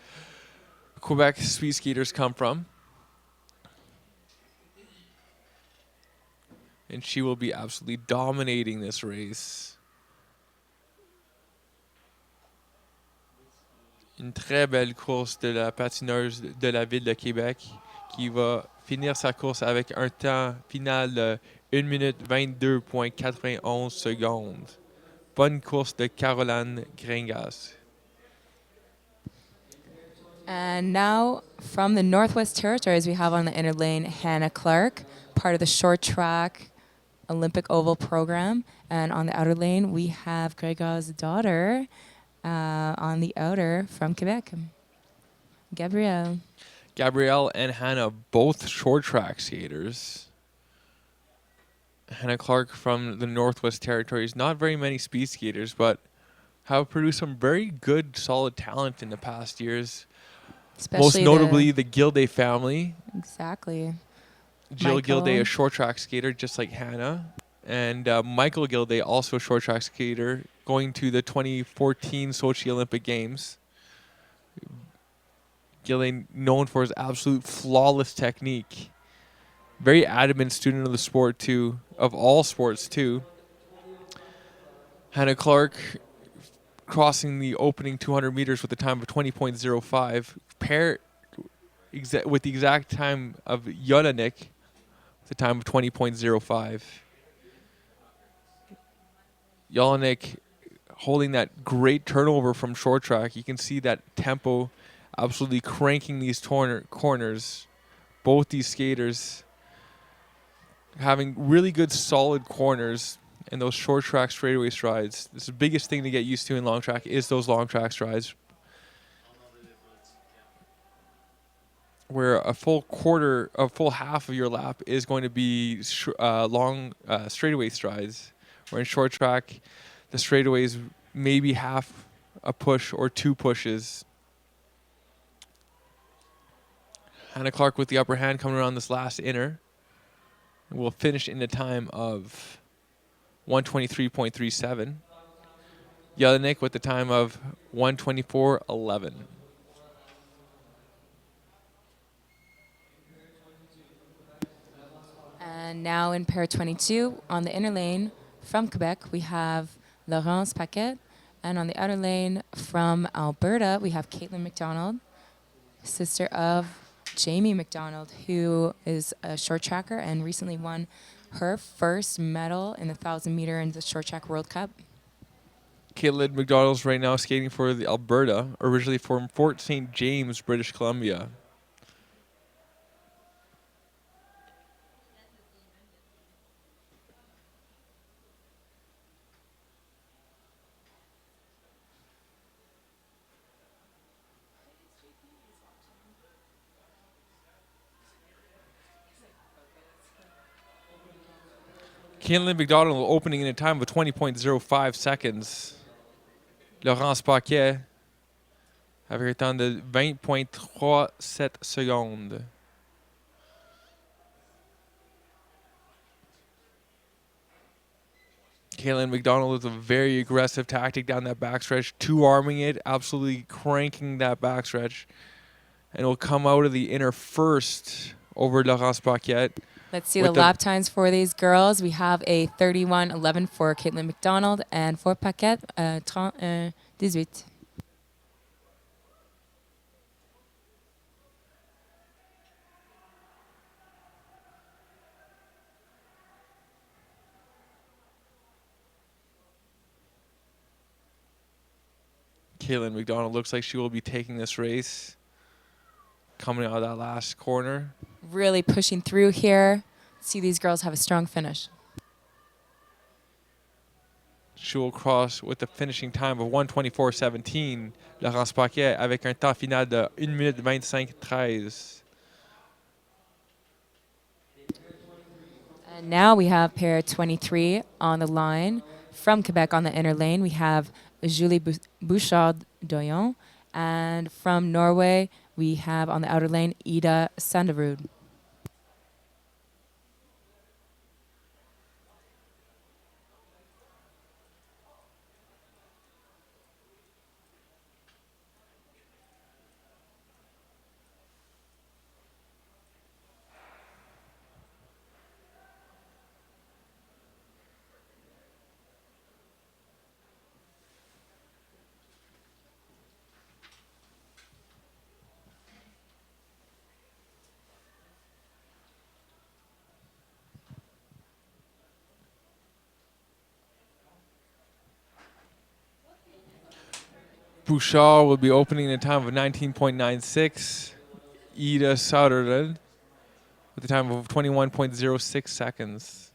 Quebec speed skaters come from. And she will be absolutely dominating this race. Une très belle course de la patineuse de la ville de Québec qui va finir sa course avec un temps final de 1 minute 22.91 secondes. Bonne course de Caroline Gringas. And now from the Northwest Territories, we have on the inner lane Hannah Clark, part of the short track Olympic Oval program. And on the outer lane, we have Gregor's daughter on the outer from Quebec, Gabrielle. Gabrielle and Hannah, both short track skaters. Hannah Clark from the Northwest Territories, not very many speed skaters, but have produced some very good, solid talent in the past years. Especially most notably the Gilday family. Exactly. Jill Michael. Gilday, a short track skater just like Hannah. And Michael Gilday, also a short track skater, going to the 2014 Sochi Olympic Games. Gilday known for his absolute flawless technique. Very adamant student of the sport too, of all sports too. Hannah Clark crossing the opening 200 meters with a time of 20.05, paired with the exact time of Jelinek with a time of 20.05. Jelinek holding that great turnover from short track. You can see that tempo absolutely cranking these corners. Both these skaters having really good solid corners and those short track straightaway strides. This is the biggest thing to get used to in long track is those long track strides, where a full half of your lap is going to be long straightaway strides. Where in short track, the straightaways maybe half a push or two pushes. Hannah Clark with the upper hand coming around this last inner. Will finish in a time of 1:23.37. Jelinek with the time of 1:24.11. And now in pair 22 on the inner lane from Quebec, we have Laurence Paquette. And on the outer lane from Alberta, we have Caitlin McDonald, sister of Jamie McDonald, who is a short tracker and recently won her first medal in the 1,000 meter in the short track World Cup. Caitlin McDonald's right now skating for the Alberta, originally from Fort St. James, British Columbia. Caitlin McDonald opening in a time of 20.05 seconds. Laurence Paquet avec un temps de 20.37 secondes. Caitlin McDonald with a very aggressive tactic down that backstretch, two-arming it, absolutely cranking that backstretch. And will come out of the inner first over Laurence Paquet. Let's see the lap times for these girls. We have a 31:11 for Caitlin McDonald and for Paquette, 30:18. Caitlin McDonald looks like she will be taking this race. Coming out of that last corner. Really pushing through here. See these girls have a strong finish. She will cross with the finishing time of 1:24.17. Laurence Paquet avec un temps final de 1 minute 25:13. And now we have pair 23 on the line. From Quebec on the inner lane, we have Julie Bouchard-Doyon. And from Norway, we have on the outer lane, Ida Sanderud. Bouchard will be opening in a time of 19.96. Ida Sauderland with a time of 21.06 seconds.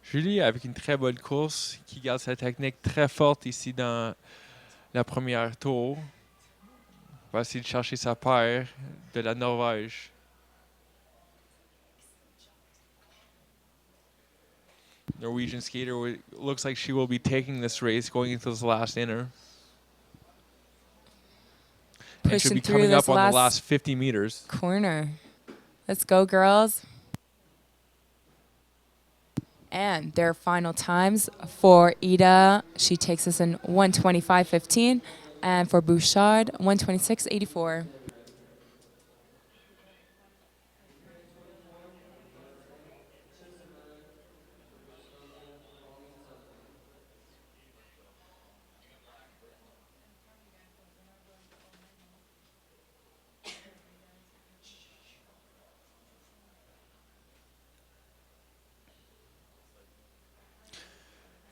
Julie avec une très bonne course qui garde sa technique très forte ici dans la première tour. Va essayer de chercher sa paire de la Norvège. Norwegian skater looks like she will be taking this race going into this last inner. And she'll be coming up on the last 50 meters. Corner. Let's go, girls. And their final times for Ida, she takes us in 1:25.15, and for Bouchard, 1:26.84.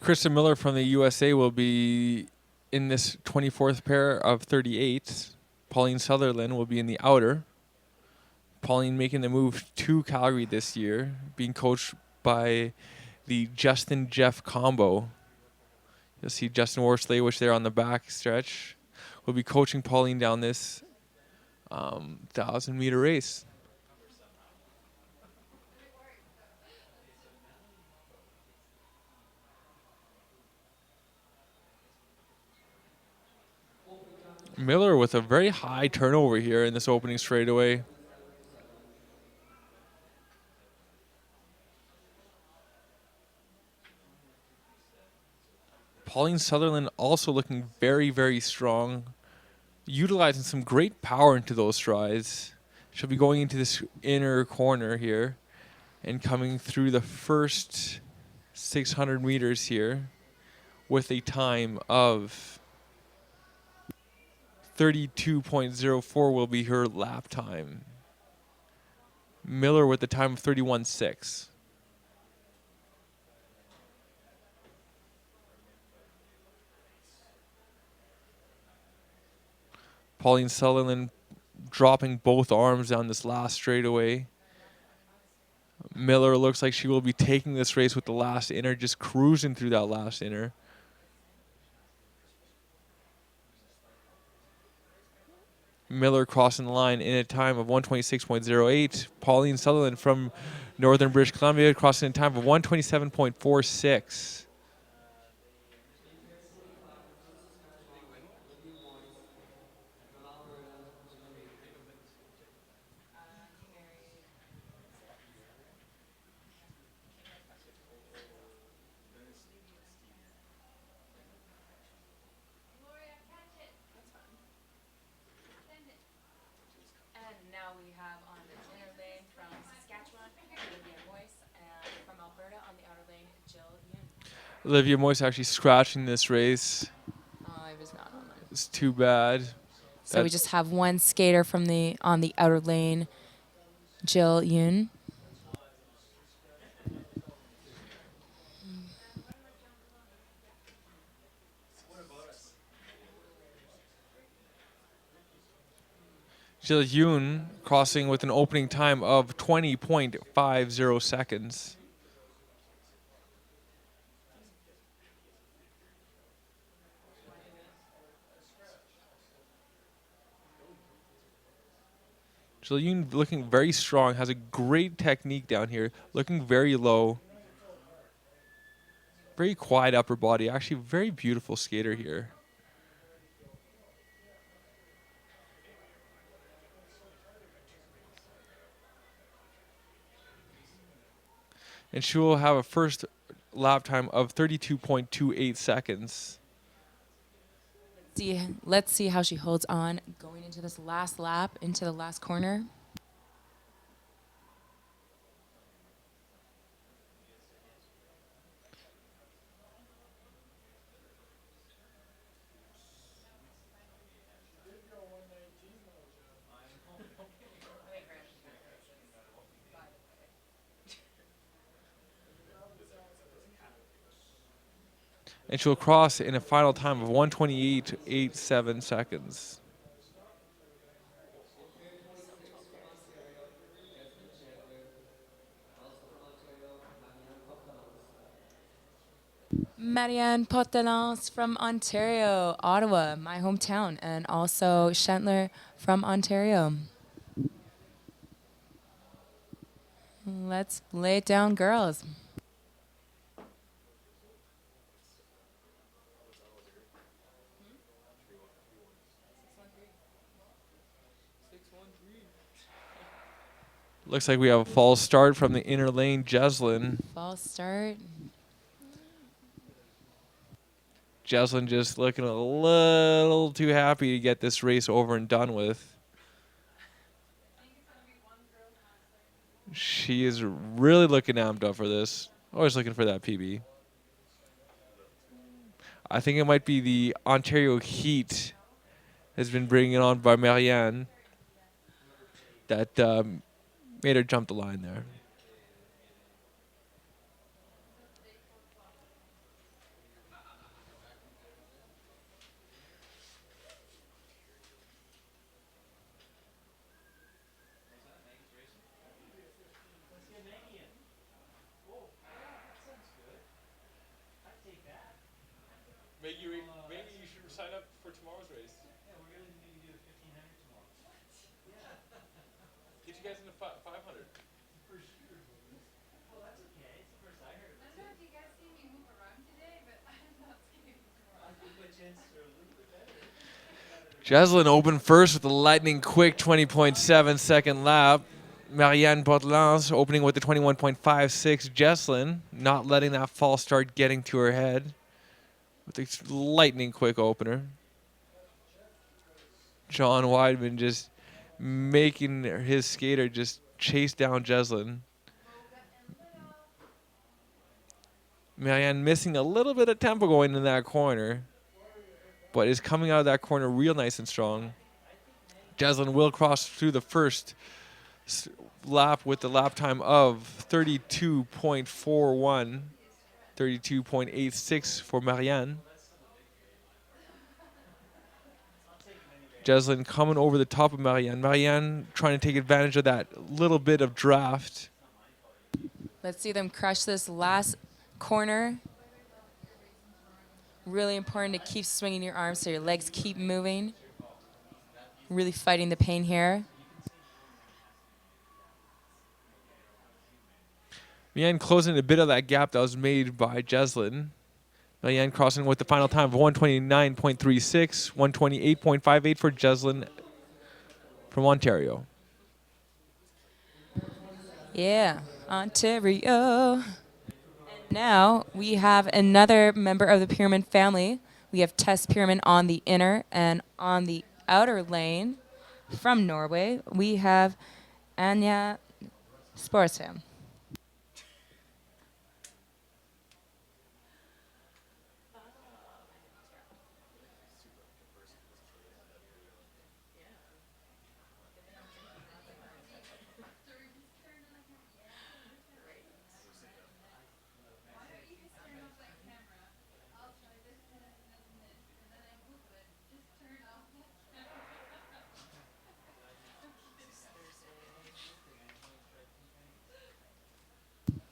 Krista Miller from the USA will be in this 24th pair of 38. Pauline Sutherland will be in the outer. Pauline making the move to Calgary this year, being coached by the Justin Jeff combo. You'll see Justin Worsley there on the back stretch. Will be coaching Pauline down this 1,000-meter race. Miller with a very high turnover here in this opening straightaway. Pauline Sutherland also looking very, very strong, utilizing some great power into those strides. She'll be going into this inner corner here and coming through the first 600 meters here with a time of 32.04 will be her lap time. Miller with the time of 31.6. Pauline Sutherland dropping both arms down this last straightaway. Miller looks like she will be taking this race with the last inner, just cruising through that last inner. Miller crossing the line in a time of 126.08. Pauline Sutherland from Northern British Columbia crossing in a time of 127.46. Olivia Moyes actually scratching this race. Oh, I was not on there. It's too bad. So we just have one skater from on the outer lane, Jill Yoon. Jill Yoon crossing with an opening time of 20.50 seconds. Jill Yoon looking very strong, has a great technique down here, looking very low. Very quiet upper body, actually very beautiful skater here. And she will have a first lap time of 32.28 seconds. Let's see how she holds on going into this last lap, into the last corner. And she'll cross in a final time of 128.87 seconds. Marianne Potelance from Ontario, Ottawa, my hometown, and also Schentler from Ontario. Let's lay it down, girls. Looks like we have a false start from the inner lane, Jeslyn. False start. Jeslyn just looking a little too happy to get this race over and done with. She is really looking amped up for this. Always looking for that PB. I think it might be the Ontario heat has been bringing it on by Marianne that made her jump the line there. Jeslyn opened first with a lightning quick 20.7 second lap. Marianne Bordelans opening with the 21.56. Jeslyn not letting that false start getting to her head with a lightning quick opener. John Weidman just making his skater just chase down Jeslyn. Marianne missing a little bit of tempo going in that corner, but is coming out of that corner real nice and strong. Jeslyn will cross through the first lap with the lap time of 32.41, 32.86 for Marianne. Jeslyn coming over the top of Marianne. Marianne trying to take advantage of that little bit of draft. Let's see them crush this last corner. Really important to keep swinging your arms so your legs keep moving. Really fighting the pain here. Marianne closing a bit of that gap that was made by Jeslyn. Marianne crossing with the final time of 129.36, 128.58 for Jeslyn from Ontario. Yeah, Ontario. And now we have another member of the Pierman family. We have Tess Pierman on the inner, and on the outer lane from Norway, we have Anja Sporsheim.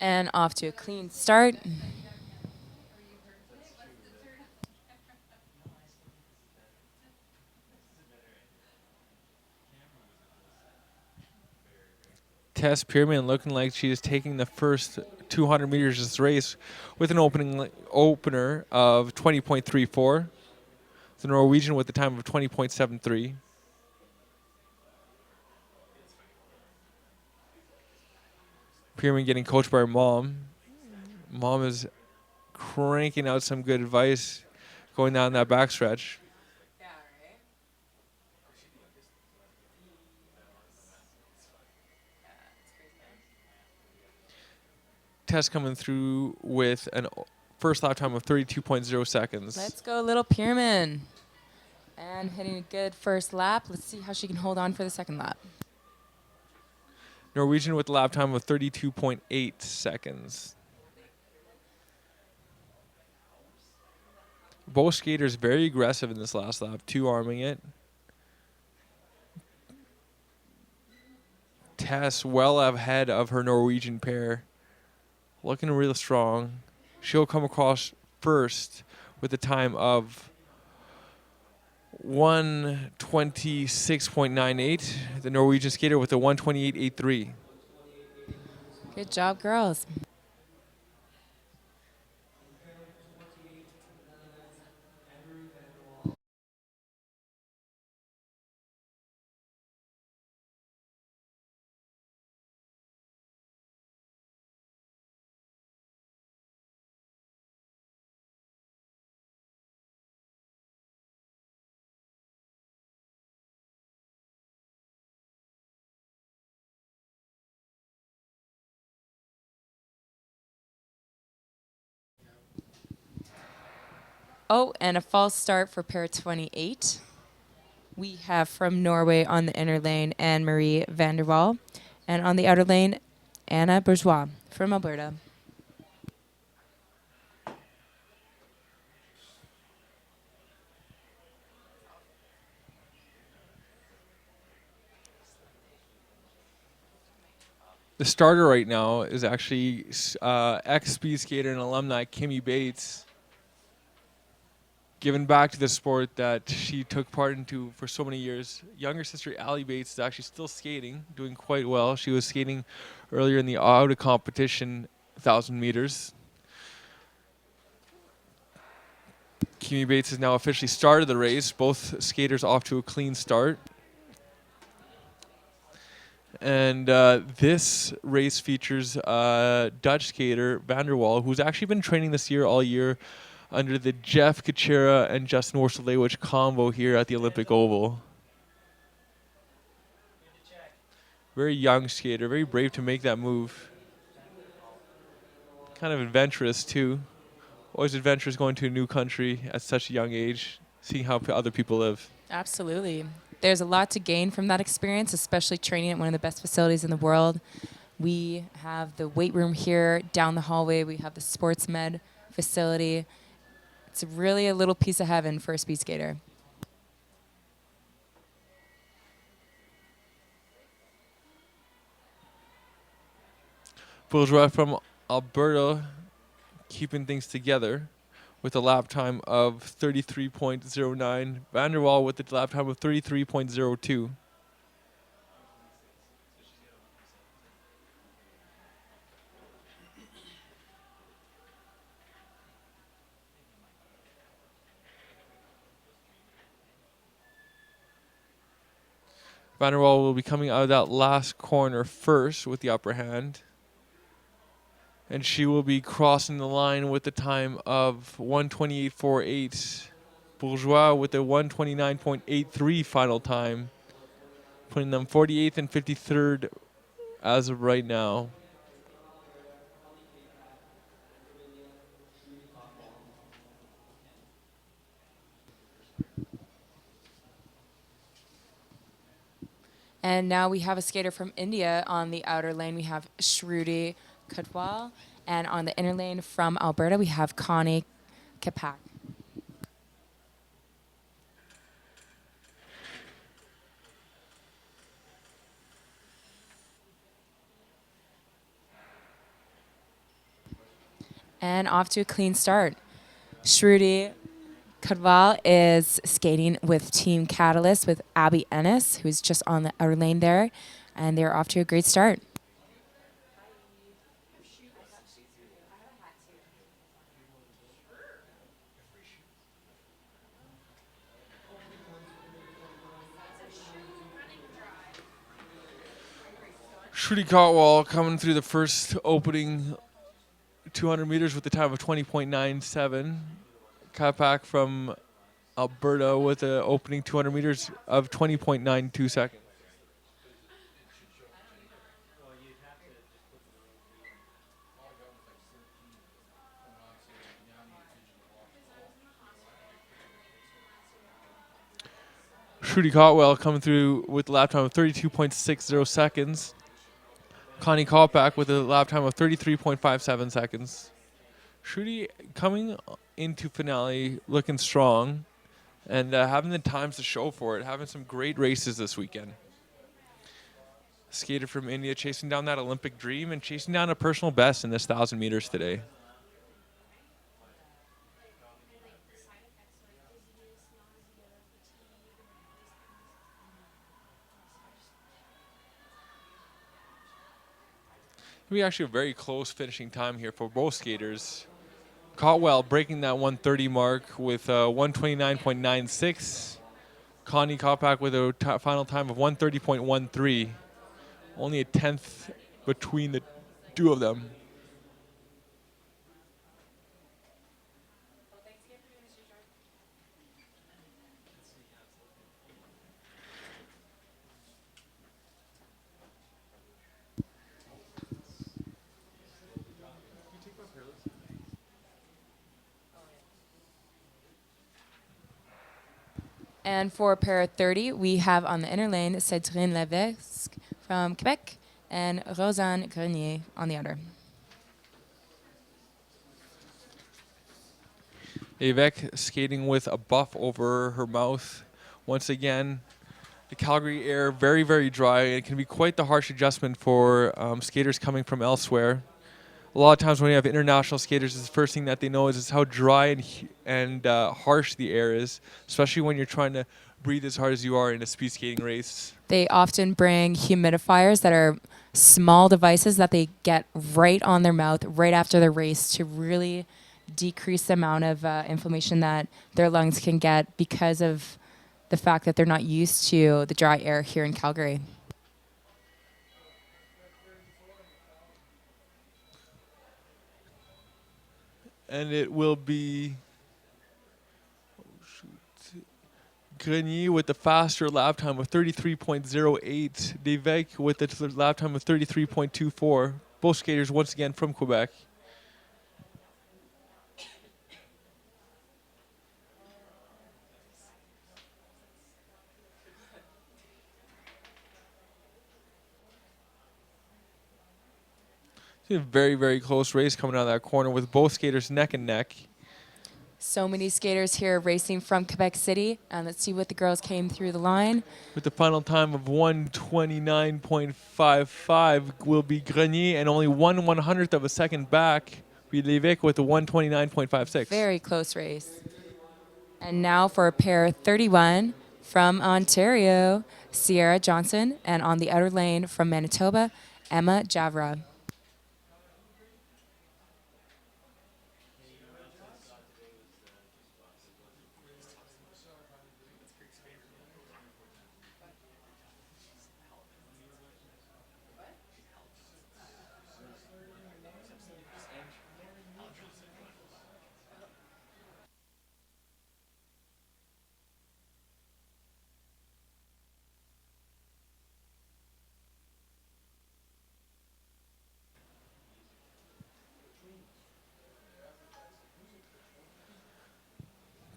And off to a clean start. Tess Pierman looking like she is taking the first 200 meters of this race with an opener of 20.34. The Norwegian with the time of 20.73. Pierman getting coached by her mom. Mom is cranking out some good advice going down that backstretch. Tess coming through with an first lap time of 32.0 seconds. Let's go, little Pierman. And hitting a good first lap. Let's see how she can hold on for the second lap. Norwegian with a lap time of 32.8 seconds. Both skaters very aggressive in this last lap, two-arming it. Tess well ahead of her Norwegian pair. Looking real strong. She'll come across first with a time of 126.98. The Norwegian skater with a 128.83. Good job, girls. Oh, and a false start for pair 28. We have from Norway on the inner lane, Anne-Marie van der Waal. And on the outer lane, Anna Bourgeois from Alberta. The starter right now is actually ex-speed skater and alumni Kimmy Bates, giving back to the sport that she took part into for so many years. Younger sister Allie Bates is actually still skating, doing quite well. She was skating earlier in the auto competition 1,000 meters. Kimi Bates has now officially started the race. Both skaters off to a clean start. And this race features Dutch skater Van der Waal, who's actually been training this year all year under the Jeff Kuchera and Justin Worselewicz combo here at the Olympic Oval. Very young skater, very brave to make that move. Kind of adventurous too. Always adventurous going to a new country at such a young age, seeing how other people live. Absolutely. There's a lot to gain from that experience, especially training at one of the best facilities in the world. We have the weight room here down the hallway. We have the sports med facility. It's really a little piece of heaven for a speed skater. Bourgeois from Alberta keeping things together with a lap time of 33.09. Van der Waal with a lap time of 33.02. Van der Waal will be coming out of that last corner first with the upper hand. And she will be crossing the line with the time of 1:28.48. Bourgeois with a 1:29.83 final time, putting them 48th and 53rd as of right now. And now we have a skater from India on the outer lane. We have Shruti Kadwal. And on the inner lane from Alberta, we have Connie Kapak. And off to a clean start. Shruti Kadwal is skating with Team Catalyst with Abby Ennis, who's just on the outer lane there. And they're off to a great start. Shruti Kadwal coming through the first opening 200 meters with the time of 20.97. Kapak from Alberta with the opening 200 meters of 20.92 seconds. Shruti Kadwal coming through with a lap time of 32.60 seconds. Connie Kapak with a lap time of 33.57 seconds. Shruti coming into finale looking strong and having the times to show for it, having some great races this weekend. Skater from India chasing down that Olympic dream and chasing down a personal best in this 1,000 meters today. We actually a very close finishing time here for both skaters. Kadwal breaking that 1:30 mark with 1:29.96. Connie Kapak with a final time of 1:30.13. Only a tenth between the two of them. And for para 30, we have on the inner lane Cédrine Levesque from Quebec and Rosanne Grenier on the outer. Levesque skating with a buff over her mouth. Once again, the Calgary air very, very dry. It can be quite the harsh adjustment for skaters coming from elsewhere. A lot of times when you have international skaters, the first thing that they know is how dry and harsh the air is, especially when you're trying to breathe as hard as you are in a speed skating race. They often bring humidifiers that are small devices that they get right on their mouth right after the race to really decrease the amount of inflammation that their lungs can get because of the fact that they're not used to the dry air here in Calgary. And it will be Grenier with the faster lap time of 33.08. Devec with the lap time of 33.24. Both skaters once again from Quebec. It's a very, very close race coming out of that corner with both skaters neck and neck. So many skaters here racing from Quebec City. And let's see what the girls came through the line. With the final time of 1:29.55 will be Grenier, and only 1/100th of a second back be Levesque with the 1:29.56. Very close race. And now for pair 31 from Ontario, Sierra Johnson. And on the outer lane from Manitoba, Emma Javra.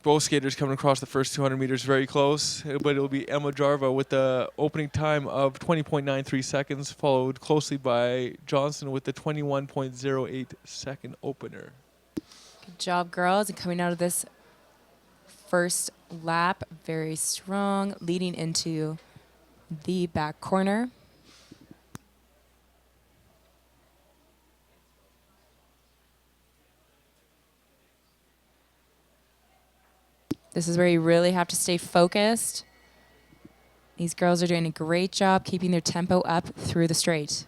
Both skaters coming across the first 200 meters very close, but it'll be Emma Jarva with the opening time of 20.93 seconds, followed closely by Johnson with the 21.08 second opener. Good job, girls. And coming out of this first lap, very strong, leading into the back corner. This is where you really have to stay focused. These girls are doing a great job keeping their tempo up through the straight.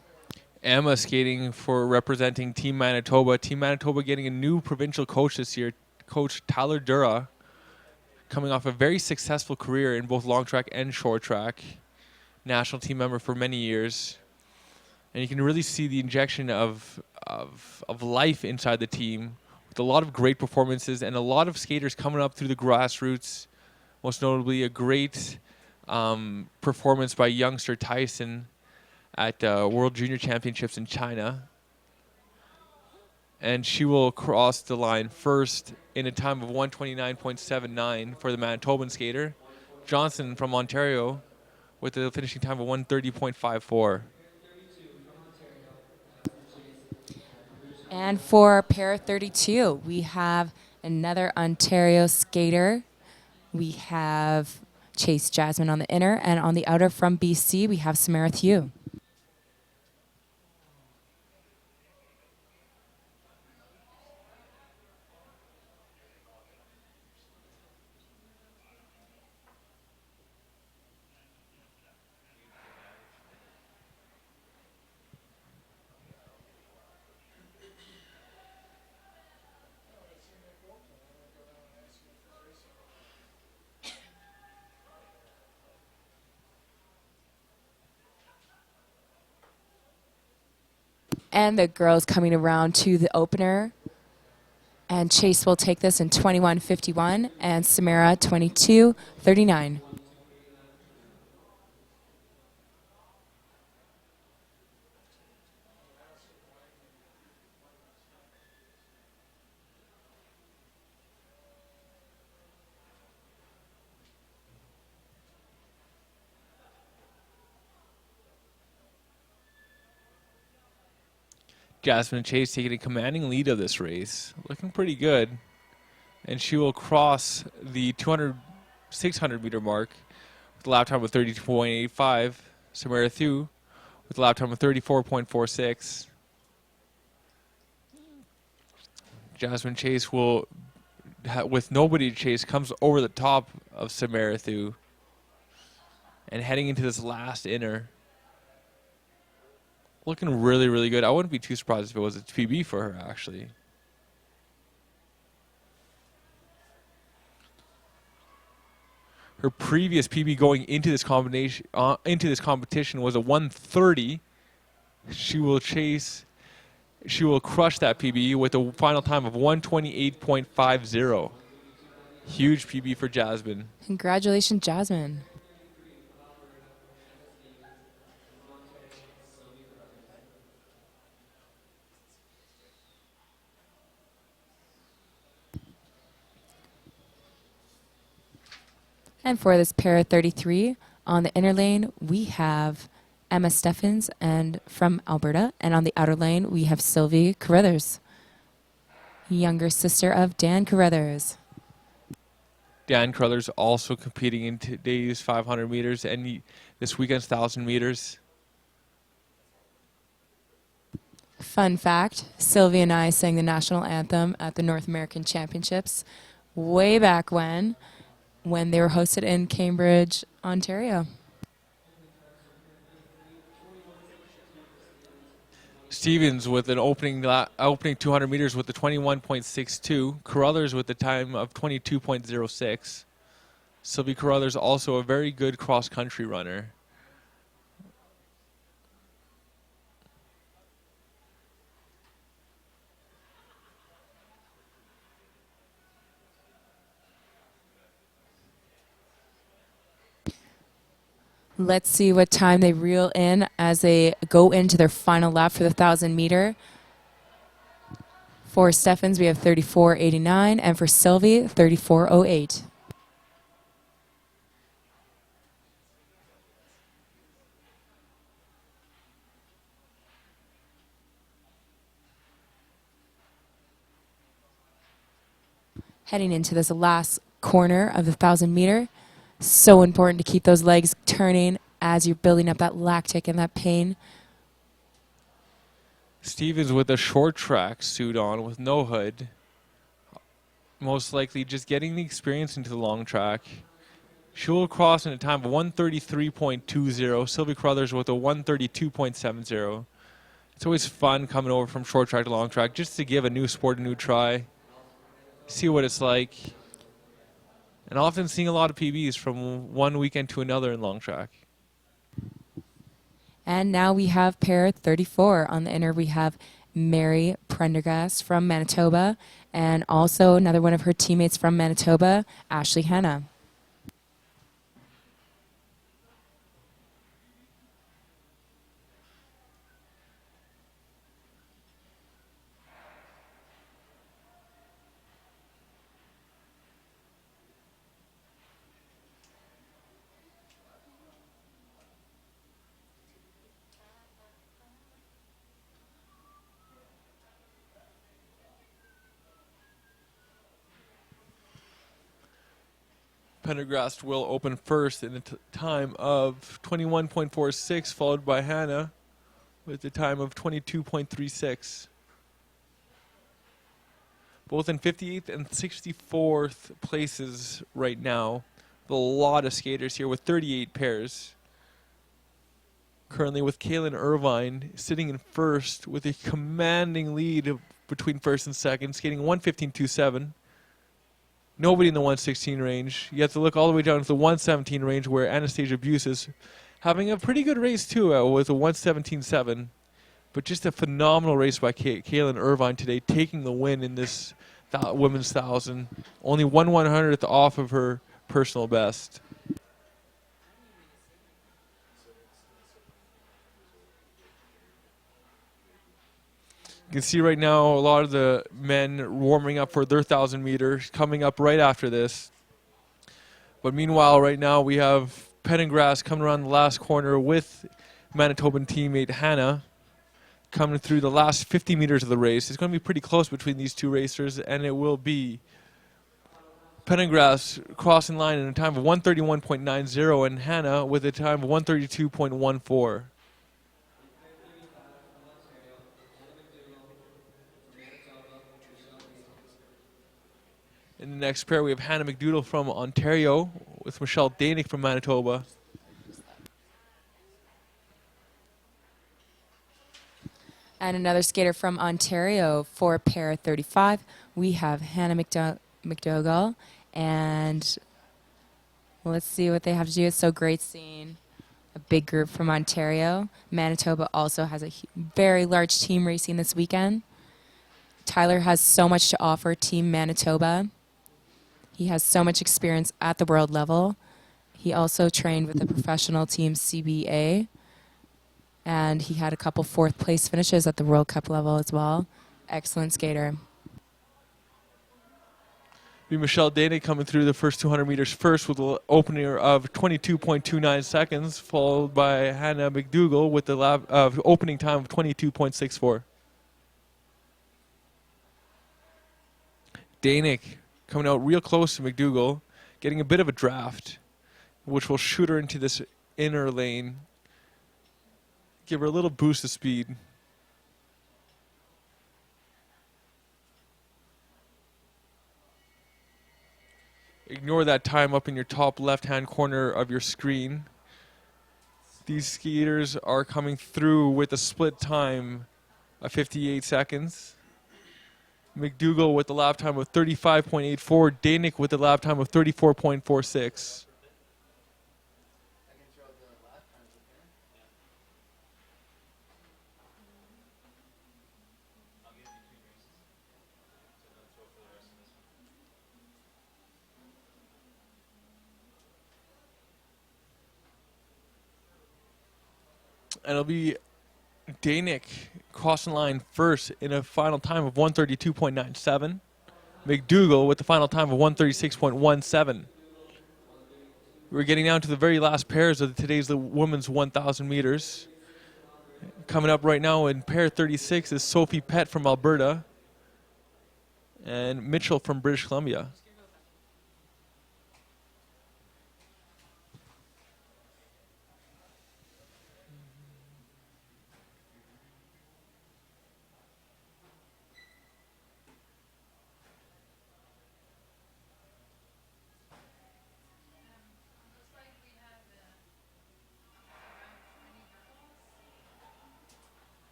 Emma skating for representing Team Manitoba. Team Manitoba getting a new provincial coach this year, Coach Tyler Dura, coming off a very successful career in both long track and short track. National team member for many years. And you can really see the injection of life inside the team, with a lot of great performances and a lot of skaters coming up through the grassroots. Most notably, a great performance by youngster Tyson at World Junior Championships in China. And she will cross the line first in a time of 1:29.79 for the Manitoban skater. Johnson from Ontario with the finishing time of 1:30.54. And for pair 32, we have another Ontario skater. We have Chase Jasmine on the inner, and on the outer from BC, we have Samara Thew. And the girls coming around to the opener. And Chase will take this in 21:51 and Samara 22:39. Jasmine Chase taking a commanding lead of this race, looking pretty good. And she will cross the 600 meter mark with a lap time of 32.85. Samara Thew with a lap time of 34.46. Jasmine Chase will, with nobody to chase, comes over the top of Samara Thew and heading into this last inner. Looking really, really good. I wouldn't be too surprised if it was a PB for her, actually. Her previous PB going into this competition was a 1:30. She will crush that PB with a final time of 1:28.50. Huge PB for Jasmine. Congratulations, Jasmine. And for this pair of 33, on the inner lane, we have Emma Steffens and from Alberta. And on the outer lane, we have Sylvie Carruthers, younger sister of Dan Carruthers. Dan Carruthers also competing in today's 500 meters and this weekend's 1,000 meters. Fun fact, Sylvie and I sang the national anthem at the North American Championships way back when they were hosted in Cambridge, Ontario. Stevens with an opening 200 meters with the 21.62. Carruthers with the time of 22.06. Sylvie Carruthers also a very good cross-country runner. Let's see what time they reel in as they go into their final lap for the 1,000 meter. For Steffens, we have 34.89, and for Sylvie, 34.08. Heading into this last corner of the 1,000 meter. So important to keep those legs turning as you're building up that lactic and that pain. Stevens with a short track suit on with no hood. Most likely just getting the experience into the long track. She will cross in a time of 1:33.20. Sylvie Carruthers with a 1:32.70. It's always fun coming over from short track to long track just to give a new sport a new try. See what it's like. And often seeing a lot of PBs from one weekend to another in long track. And now we have pair 34. On the inner, we have Mary Prendergast from Manitoba, and also another one of her teammates from Manitoba, Ashley Hanna. Pendergrast will open first in a time of 21.46, followed by Hannah with a time of 22.36. Both in 58th and 64th places right now. A lot of skaters here with 38 pairs. Currently with Kaylin Irvine sitting in first with a commanding lead between first and second, skating 1:15.27. Nobody in the 1:16 range. You have to look all the way down to the 1:17 range where Anastasia Buse is having a pretty good race too with a 1:17.7. But just a phenomenal race by Kaylin Irvine today, taking the win in this women's 1,000. Only 1/100th off of her personal best. You can see right now a lot of the men warming up for their 1,000 meters coming up right after this. But meanwhile, right now we have Pendergrast coming around the last corner with Manitoban teammate Hannah coming through the last 50 meters of the race. It's going to be pretty close between these two racers, and it will be Pendergrast crossing line in a time of 1:31.90 and Hannah with a time of 1:32.14. In the next pair, we have Hannah McDoodle from Ontario with Michelle Danick from Manitoba. And another skater from Ontario for pair 35. We have Hannah McDougall and Let's see what they have to do. It's so great seeing a big group from Ontario. Manitoba also has a very large team racing this weekend. Tyler has so much to offer Team Manitoba. He has so much experience at the world level. He also trained with the professional team CBA, and he had a couple fourth place finishes at the World Cup level as well. Excellent skater. Be Michelle Danek coming through the first 200 meters first with an opener of 22.29 seconds, followed by Hannah McDougall with the opening time of 22.64. Danek coming out real close to McDougall, getting a bit of a draft, which will shoot her into this inner lane, give her a little boost of speed. Ignore that time up in your top left-hand corner of your screen. These skaters are coming through with a split time of 58 seconds. McDougall with the lap time of 35.84. Danek with the lap time of 34.46. And it'll be Danek crossing the line first in a final time of 132.97. McDougall with the final time of 136.17. We're getting down to the very last pairs of today's women's 1,000 meters. Coming up right now in pair 36 is Sophie Pett from Alberta and Mitchell from British Columbia.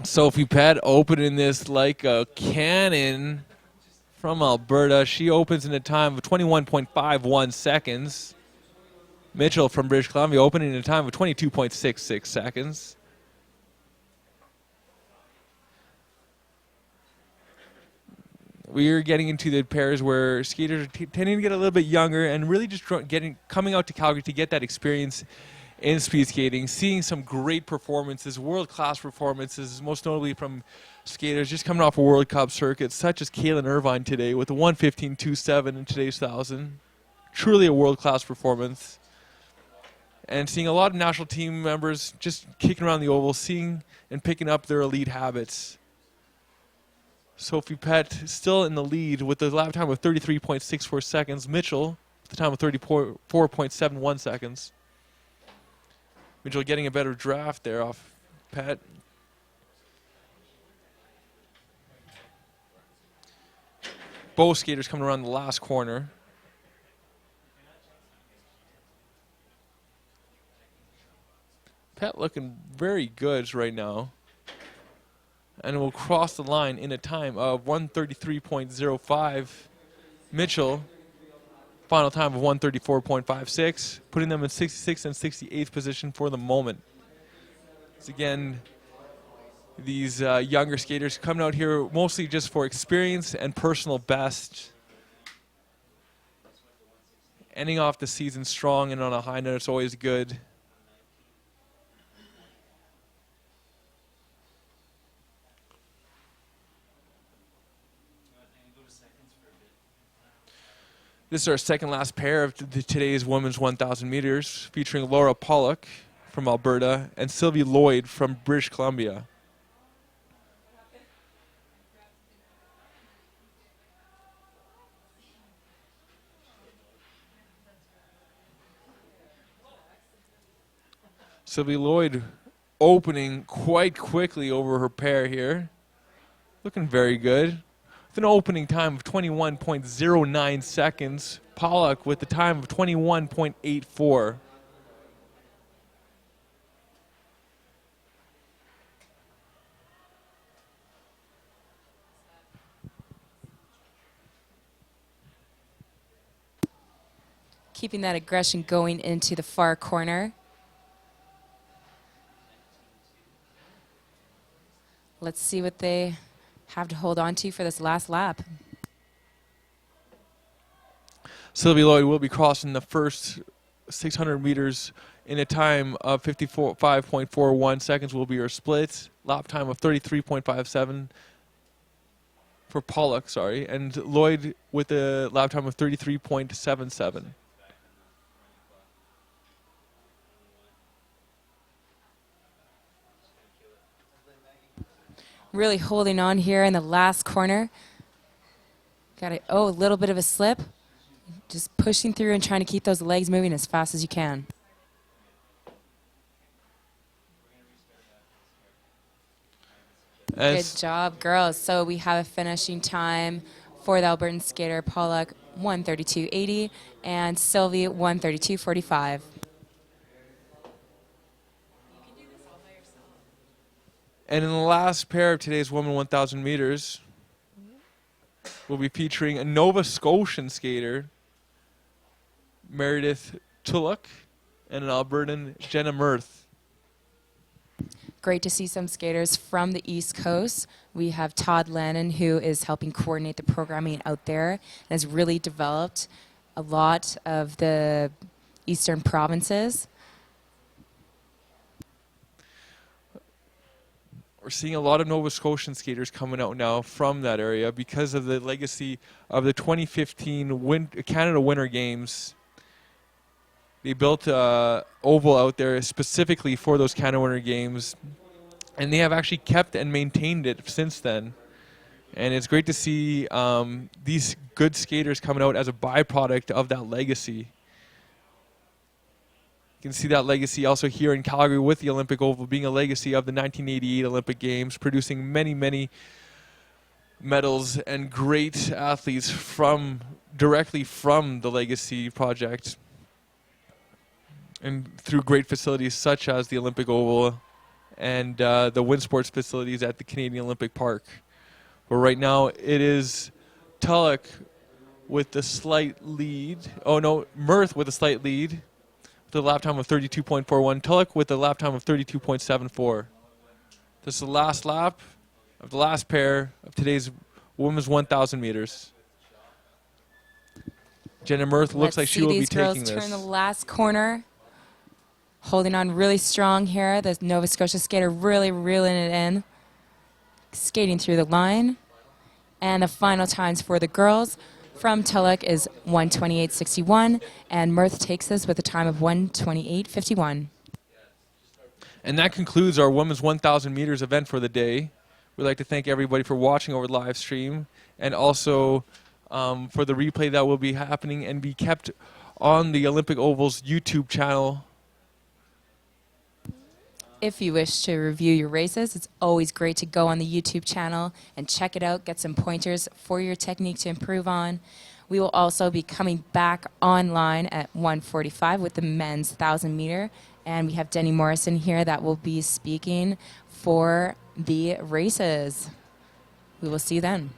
Sophie Pett opening this like a cannon from Alberta. She opens in a time of 21.51 seconds. Mitchell from British Columbia opening in a time of 22.66 seconds. We're getting into the pairs where skaters are tending to get a little bit younger and really just coming out to Calgary to get that experience in speed skating, seeing some great performances, world-class performances, most notably from skaters just coming off a World Cup circuit, such as Kaylin Irvine today with a 1:15.27 in today's 1,000. Truly a world-class performance. And seeing a lot of national team members just kicking around the oval, seeing and picking up their elite habits. Sophie Pett still in the lead with the lap time of 33.64 seconds. Mitchell with the time of 34.71 seconds. Mitchell getting a better draft there off Pett. Both skaters coming around the last corner. Pett looking very good right now. And will cross the line in a time of 1:33.05. Mitchell, final time of 1:34.56, putting them in 66th and 68th position for the moment. So again, these younger skaters coming out here mostly just for experience and personal best. Ending off the season strong and on a high note, it's always good. This is our second last pair of today's women's 1,000 meters, featuring Laura Pollock from Alberta and Sylvie Lloyd from British Columbia. Sylvie Lloyd opening quite quickly over her pair here. Looking very good. With an opening time of 21.09 seconds. Pollock with the time of 21.84. keeping that aggression going into the far corner. Let's see what they have to hold on to for this last lap. Sylvia Lloyd will be crossing the first 600 meters in a time of 55.41 seconds will be her split. Lap time of 33.57 for Pollock, sorry. And Lloyd with a lap time of 33.77. Really holding on here in the last corner. Got it. Oh, a little bit of a slip. Just pushing through and trying to keep those legs moving as fast as you can. Good job, girls. So we have a finishing time for the Albertan skater Pollock 1:32.80 and Sylvie 1:32.45. And in the last pair of today's Women 1,000 meters, we'll be featuring a Nova Scotian skater, Meredith Tulloch, and an Albertan, Jenna Mirth. Great to see some skaters from the East Coast. We have Todd Lannon, who is helping coordinate the programming out there and has really developed a lot of the eastern provinces. We're seeing a lot of Nova Scotian skaters coming out now from that area because of the legacy of the 2015 Canada Winter Games. They built an oval out there specifically for those Canada Winter Games, and they have actually kept and maintained it since then. And it's great to see these good skaters coming out as a byproduct of that legacy. You can see that legacy also here in Calgary with the Olympic Oval being a legacy of the 1988 Olympic Games, producing many, many medals and great athletes directly from the Legacy Project and through great facilities such as the Olympic Oval and the wind sports facilities at the Canadian Olympic Park. But right now it is Tulloch with the slight lead. Oh no, Mirth with a slight lead. With a lap time of 32.41. Tulloch with a lap time of 32.74. This is the last lap of the last pair of today's women's 1,000 meters. Jenna Mirth looks like she will be taking this. Let's see these girls turn the last corner. Holding on really strong here. The Nova Scotia skater really reeling it in. Skating through the line. And the final times for the girls. From Tulloch is 1:28.61, and Mirth takes this with a time of 1:28.51. And that concludes our women's 1,000 meters event for the day. We'd like to thank everybody for watching over the live stream, and also for the replay that will be happening and be kept on the Olympic Oval's YouTube channel. If you wish to review your races, it's always great to go on the YouTube channel and check it out, get some pointers for your technique to improve on. We will also be coming back online at 1:45 with the men's 1,000 meter, and we have Denny Morrison here that will be speaking for the races. We will see you then.